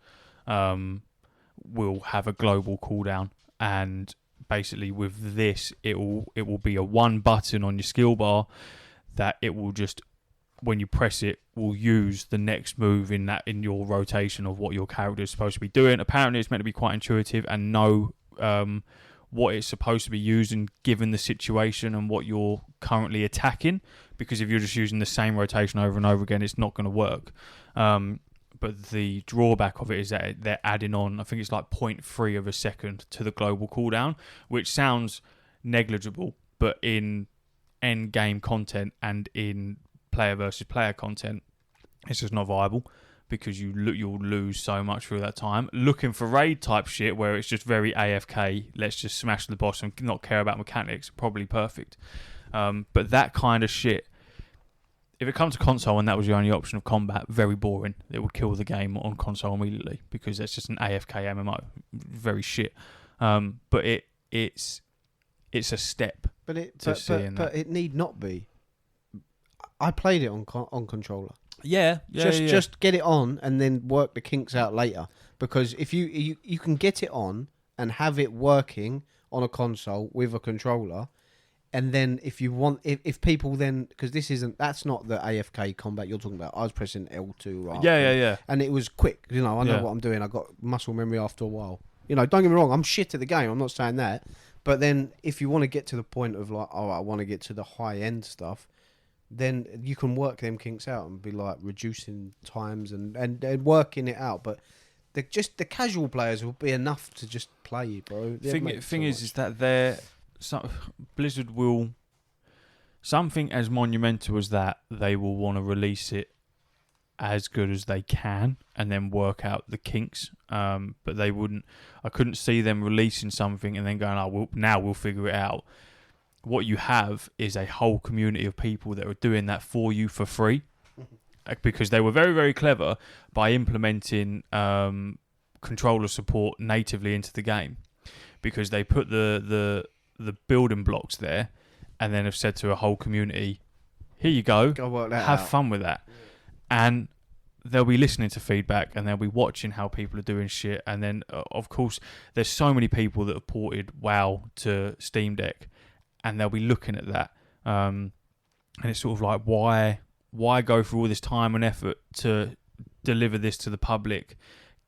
will have a global cooldown. And basically with this, it will be a one button on your skill bar that it will just, when you press it, will use the next move in your rotation of what your character is supposed to be doing. Apparently it's meant to be quite intuitive and know what it's supposed to be using given the situation and what you're currently attacking, because if you're just using the same rotation over and over again, it's not going to work. But the drawback of it is that they're adding on, I think it's like 0.3 of a second to the global cooldown, which sounds negligible, but in end game content and in player versus player content, it's just not viable, because you'll lose so much through that time. Looking for raid type shit where it's just very AFK, let's just smash the boss and not care about mechanics, probably perfect. But that kind of shit, if it comes to console and that was your only option of combat, very boring. It would kill the game on console immediately, because that's just an AFK MMO. Very shit. But it's a step. But it need not be. I played it on controller. Yeah. Just get it on and then work the kinks out later. Because if you can get it on and have it working on a console with a controller. And then if you want, if people then, because that's not the AFK combat you're talking about. I was pressing L2. Right, Yeah. And it was quick. I know what I'm doing. I got muscle memory after a while. Don't get me wrong. I'm shit at the game. I'm not saying that. But then if you want to get to the point of like, I want to get to the high end stuff, then you can work them kinks out and be like reducing times and working it out. But the casual players will be enough to just play, bro. Thing is that Blizzard will, something as monumental as that, they will want to release it as good as they can and then work out the kinks. But they wouldn't. I couldn't see them releasing something and then going, now we'll figure it out. What you have is a whole community of people that are doing that for you for free, because they were very, very clever by implementing controller support natively into the game, because they put the building blocks there and then have said to a whole community, here you go work that have out. fun with that. And they'll be listening to feedback and they'll be watching how people are doing shit. And then of course there's so many people that have ported WoW to Steam Deck, and they'll be looking at that, and it's sort of like, why go through all this time and effort to deliver this to the public,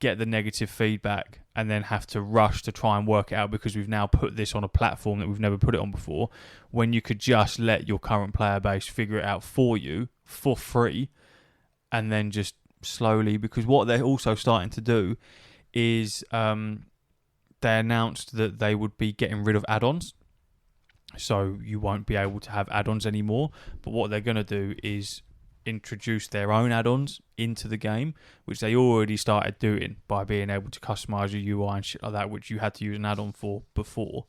get the negative feedback, and then have to rush to try and work it out because we've now put this on a platform that we've never put it on before, when you could just let your current player base figure it out for you for free, and then just slowly, because what they're also starting to do is they announced that they would be getting rid of add-ons. So you won't be able to have add-ons anymore. But what they're going to do is introduce their own add-ons into the game, which they already started doing by being able to customize your UI and shit like that, which you had to use an add-on for before.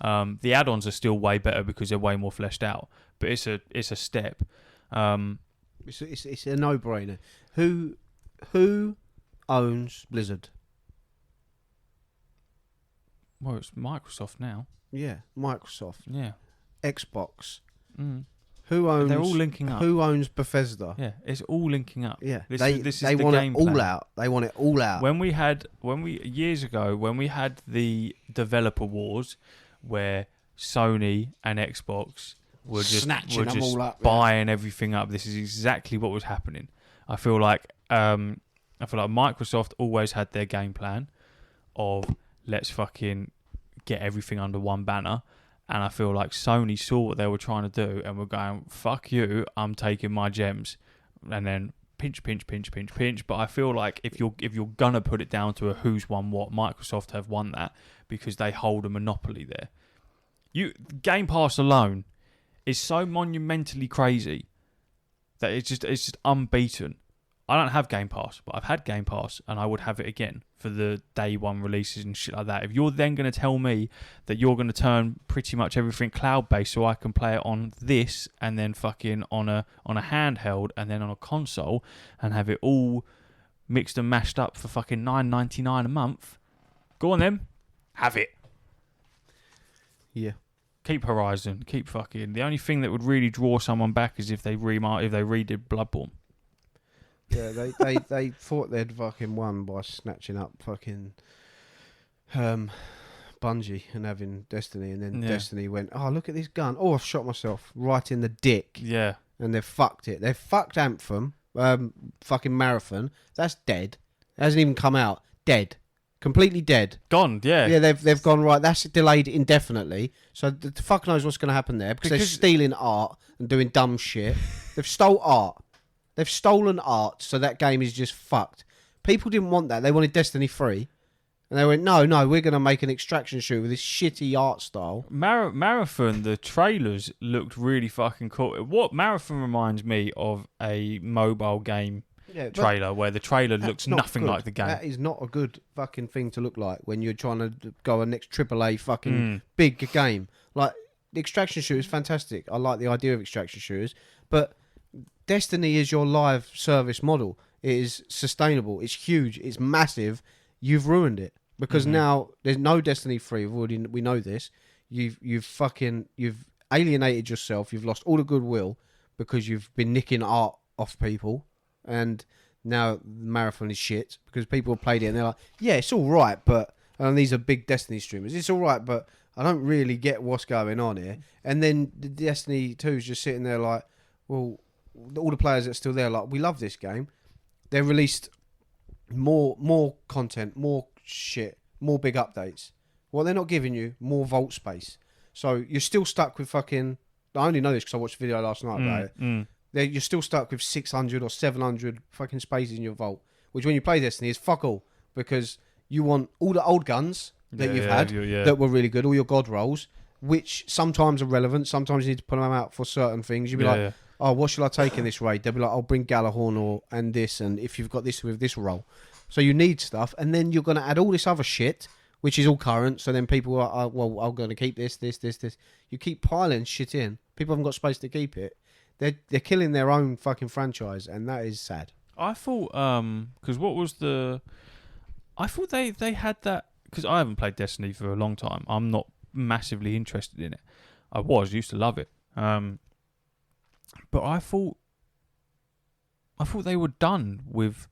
The add-ons are still way better because they're way more fleshed out, but it's a step. It's a no-brainer. Who owns Blizzard? Well, it's Microsoft now. Yeah, Microsoft. Yeah. Xbox. Mm. Who owns? They're all linking up. Who owns Bethesda? Yeah, it's all linking up. Yeah, this they is the want game it all plan. out. They want it all out. Years ago, when we had the developer wars, where Sony and Xbox were just all up, buying everything up, this is exactly what was happening. I feel like Microsoft always had their game plan of let's fucking get everything under one banner, and I feel like Sony saw what they were trying to do and were going, fuck you, I'm taking my gems, and then pinch. But I feel like if you're gonna put it down to a who's won what, Microsoft have won that because they hold a monopoly there. Game Pass alone is so monumentally crazy that it's just unbeaten. I don't have Game Pass, but I've had Game Pass, and I would have it again for the day one releases and shit like that. If you're then going to tell me that you're going to turn pretty much everything cloud-based so I can play it on this and then fucking on a handheld and then on a console and have it all mixed and mashed up for fucking $9.99 a month, go on then, have it. Yeah. Keep Horizon, keep fucking... The only thing that would really draw someone back is if they redid Bloodborne. Yeah, they thought they'd fucking won by snatching up fucking Bungie and having Destiny, and then Destiny went, oh, look at this gun. Oh, I've shot myself right in the dick. Yeah. And they've fucked it. They've fucked Anthem, fucking Marathon. That's dead. It hasn't even come out. Dead. Completely dead. Gone, yeah. Yeah, they've gone, right, that's delayed indefinitely. So the fuck knows what's going to happen there because they're stealing art and doing dumb shit. They've stole art. They've stolen art, so that game is just fucked. People didn't want that. They wanted Destiny 3. And they went, no, we're going to make an extraction shooter with this shitty art style. Marathon, the trailers looked really fucking cool. What Marathon reminds me of a mobile game trailer where the trailer looks nothing like the game. That is not a good fucking thing to look like when you're trying to go a next AAA fucking big game. Like, the extraction shooter is fantastic. I like the idea of extraction shooters. But Destiny is your live service model. It is sustainable. It's huge. It's massive. You've ruined it because now there's no Destiny 3. We know this. You've alienated yourself. You've lost all the goodwill because you've been nicking art off people, and now Marathon is shit because people have played it and they're like, yeah, it's all right, but and these are big Destiny streamers. It's all right, but I don't really get what's going on here. And then the Destiny 2 is just sitting there like, well, all the players that are still there, like, we love this game. They released more content, more shit, more big updates. Well, they're not giving you more vault space. So you're still stuck with fucking... I only know this because I watched a video last night about it. You're still stuck with 600 or 700 fucking spaces in your vault, which when you play Destiny is fuck all, because you want all the old guns that you've had that were really good, all your god rolls, which sometimes are relevant. Sometimes you need to put them out for certain things. You'd be oh, what shall I take in this raid? They'll be like, I'll bring Galahorn and this, and if you've got this with this role. So you need stuff, and then you're going to add all this other shit, which is all current, so then people are, well, I'm going to keep this. You keep piling shit in. People haven't got space to keep it. They're killing their own fucking franchise, and that is sad. I thought, because what was I thought they had that, because I haven't played Destiny for a long time. I'm not massively interested in it. I used to love it. But I thought they were done with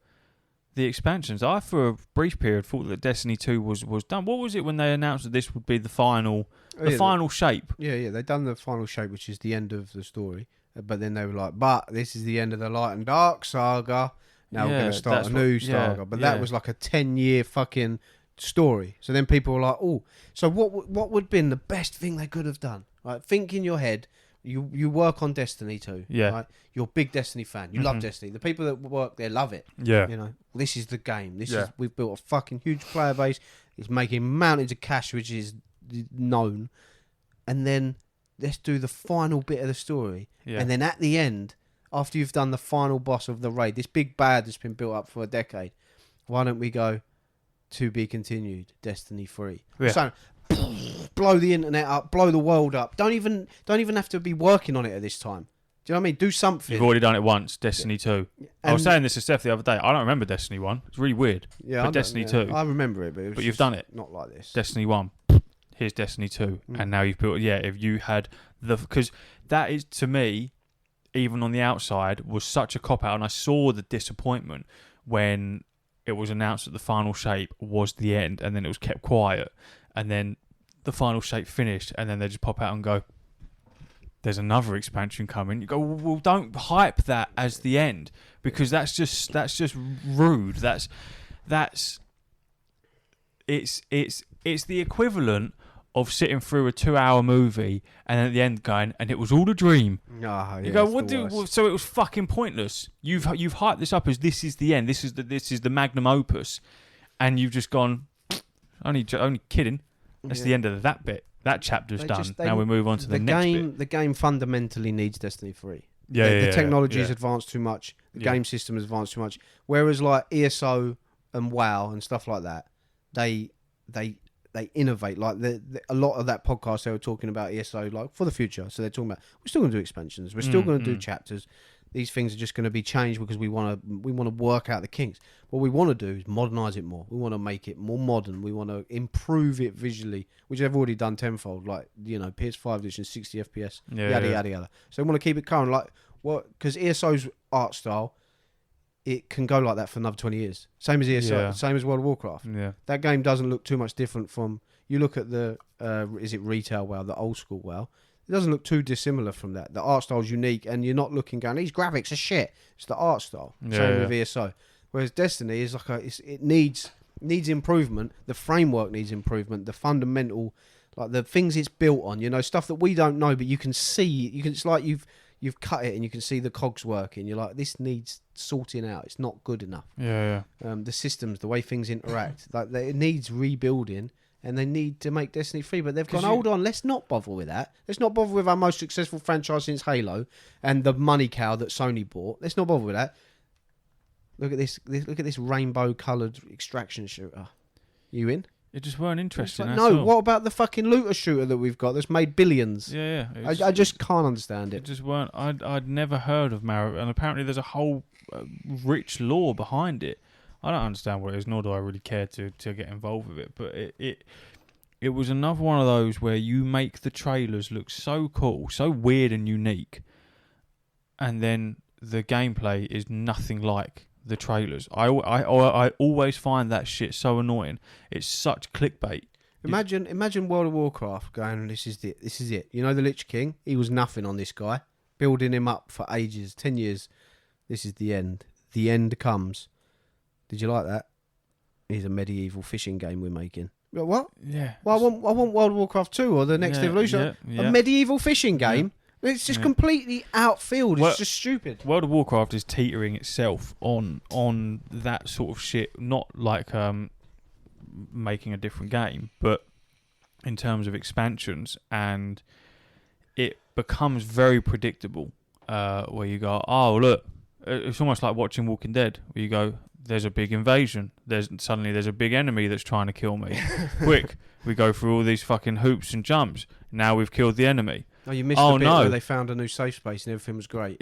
the expansions. I, for a brief period, thought that Destiny 2 was done. What was it when they announced that this would be the final final shape? Yeah, they done the final shape, which is the end of the story. But then they were like, but this is the end of the Light and Dark saga. Now we're going to start a new saga. But that was like a 10-year fucking story. So then people were like, oh, so what would have been the best thing they could have done? Right? Think in your head. You work on Destiny 2. Yeah. Right? You're a big Destiny fan. You love Destiny. The people that work there love it. Yeah. You know, this is the game. We've built a fucking huge player base. It's making mountains of cash, which is known. And then let's do the final bit of the story. Yeah. And then at the end, after you've done the final boss of the raid, this big bad that's been built up for a decade, why don't we go to be continued, Destiny 3? Yeah. So, blow the internet up, blow the world up. Don't even have to be working on it at this time. Do you know what I mean? Do something. You've already done it once, Destiny 2. I was saying this to Steph the other day. I don't remember Destiny 1. It's really weird. Yeah, but Destiny 2. I remember it, but you've done it. Not like this. Destiny 1. Here's Destiny 2. And now you've built... Yeah, if you had the... Because that is, to me, even on the outside, was such a cop-out. And I saw the disappointment when it was announced that the final shape was the end, and then it was kept quiet. And then the final shape finished, and then they just pop out and go, there's another expansion coming. You go, well, don't hype that as the end, because that's just rude. It's the equivalent of sitting through a 2-hour movie and at the end going, and it was all a dream. You go, so it was fucking pointless. You've hyped this up as this is the end. This is the magnum opus, and you've just gone, only kidding. That's the end of that bit. That chapter's done. Now we move on to the next bit. The game fundamentally needs Destiny 3. The technology has advanced too much. The game system has advanced too much. Whereas like ESO and WoW and stuff like that, they innovate. Like a lot of that podcast they were talking about ESO like for the future. So they're talking about we're still going to do expansions. We're still going to do chapters. These things are just going to be changed because we want to work out the kinks. What we want to do is modernize it more. We want to make it more modern. We want to improve it visually, which they've already done tenfold. Like PS5 edition 60 FPS, yada. So we want to keep it current. Like because ESO's art style, it can go like that for another 20 years. Same as ESO, same as World of Warcraft. Yeah. That game doesn't look too much different from. You look at the is it retail WoW, the old school WoW. It doesn't look too dissimilar from that. The art style's unique, and you're not looking going, these graphics are shit. It's the art style. Same with ESO. Whereas Destiny is like it needs improvement. The framework needs improvement. The fundamental, like the things it's built on, stuff that we don't know, but you can see. It's like you've cut it and you can see the cogs working. You're like, this needs sorting out. It's not good enough. The systems, the way things interact, it needs rebuilding. And they need to make Destiny 3, but they've gone, hold on, let's not bother with that. Let's not bother with our most successful franchise since Halo and the money cow that Sony bought. Let's not bother with that. Look at this rainbow-coloured extraction shooter. You in? It just weren't interesting. Like, no, what about the fucking looter shooter that we've got that's made billions? I just can't understand it. It just weren't. I'd never heard of Marrow, and apparently there's a whole rich lore behind it. I don't understand what it is, nor do I really care to get involved with it. But it was another one of those where you make the trailers look so cool, so weird and unique, and then the gameplay is nothing like the trailers. I always find that shit so annoying. It's such clickbait. Imagine World of Warcraft going, this is it. You know the Lich King? He was nothing on this guy. Building him up for ages, 10 years. This is the end. The end comes. Did you like that? Here's a medieval fishing game we're making. What? Yeah. Well, I want World of Warcraft 2 or the next evolution. A medieval fishing game. It's just completely outfield. It's just stupid. World of Warcraft is teetering itself on that sort of shit. Not like making a different game, but in terms of expansions, and it becomes very predictable. Where you go, oh look, it's almost like watching Walking Dead. Where you go, there's a big invasion. There's a big enemy that's trying to kill me. Quick, we go through all these fucking hoops and jumps. Now we've killed the enemy. Oh, you missed the bit where they found a new safe space and everything was great.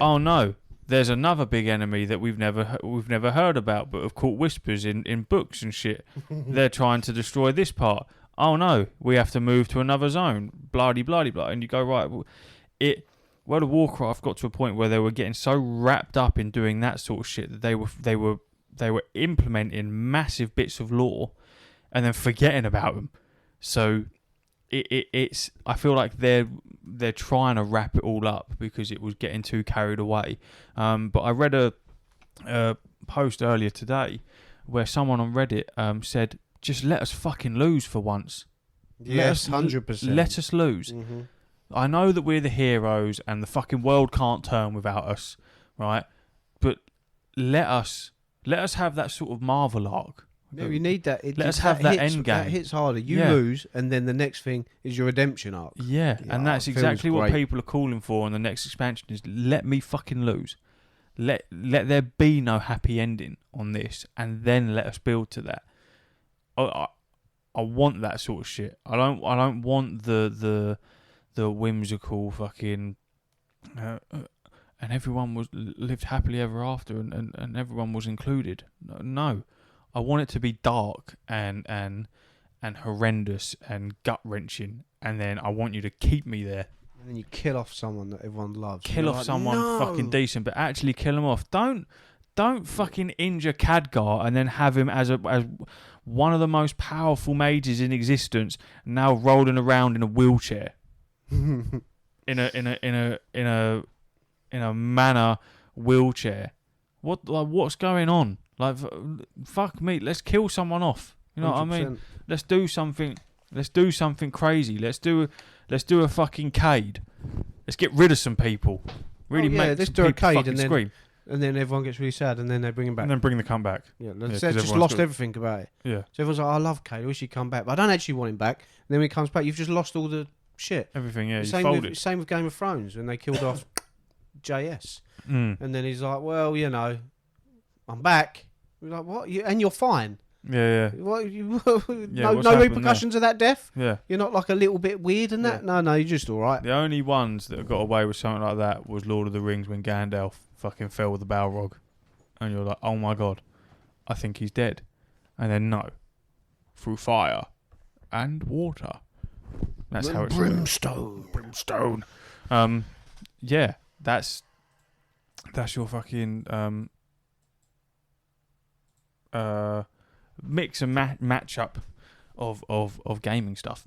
Oh no, there's another big enemy that we've never heard about, but have caught whispers in books and shit. They're trying to destroy this part. Oh no, we have to move to another zone. Bloody blah. And you go, right, World of Warcraft got to a point where they were getting so wrapped up in doing that sort of shit that they were implementing massive bits of lore and then forgetting about them. So it's I feel like they're trying to wrap it all up because it was getting too carried away. But I read a post earlier today where someone on Reddit said, "Just let us fucking lose for once." Yes, 100%. Let us lose. Mm-hmm. I know that we're the heroes and the fucking world can't turn without us, right? But let us have that sort of Marvel arc. Yeah, you need that. Let us have that end game. That hits harder. You lose, and then the next thing is your redemption arc. Yeah, and that's exactly what people are calling for in the next expansion is let me fucking lose. Let there be no happy ending on this, and then let us build to that. I want that sort of shit. I don't want the whimsical fucking and everyone lived happily ever after and everyone was included. No, I want it to be dark and horrendous and gut wrenching, and then I want you to keep me there. And then you kill off someone that everyone loves. Kill off someone fucking decent, but actually kill him off. Don't fucking injure Khadgar and then have him as one of the most powerful mages in existence now rolling around in a wheelchair. in a manor wheelchair. What's going on? Like, fuck me. Let's kill someone off. You know 100%. What I mean? Let's do something Let's do something crazy. Let's do a fucking Cade. Let's get rid of some people. Really make let's some do a people Cade fucking scream. and then everyone gets really sad, and then they bring him back. And then bring the comeback. Yeah, 'cause they've just everyone's lost got- everything about it. Yeah. So everyone's like, I love Cade, I wish he'd come back. But I don't actually want him back. And then when he comes back, you've just lost all the shit. Everything, yeah. He's Same folded. with Game of Thrones when they killed off JS. Mm. And then he's like, well, you know, I'm back. We're like, what? And you're fine. Yeah, What? what's no happened repercussions of that death? yeah. You're not like a little bit weird and that? Yeah. No, you're just all right. The only ones that got away with something like that was Lord of the Rings when Gandalf fucking fell with the Balrog. And you're like, oh my god, I think he's dead. And then no. Through fire and water. That's how it's Brimstone. Yeah, that's your fucking mix and match up of gaming stuff.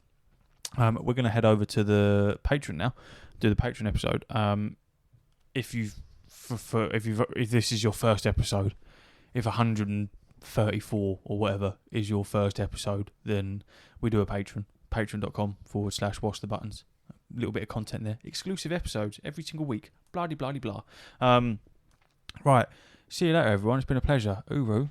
We're gonna head over to the Patreon now, do the Patreon episode. If this is your first episode, if 134 or whatever is your first episode, then we do a Patreon, patreon.com/wash the buttons. A little bit of content there, exclusive episodes every single week. Blah de blah de blah. Right, see you later, everyone. It's been a pleasure. Uru.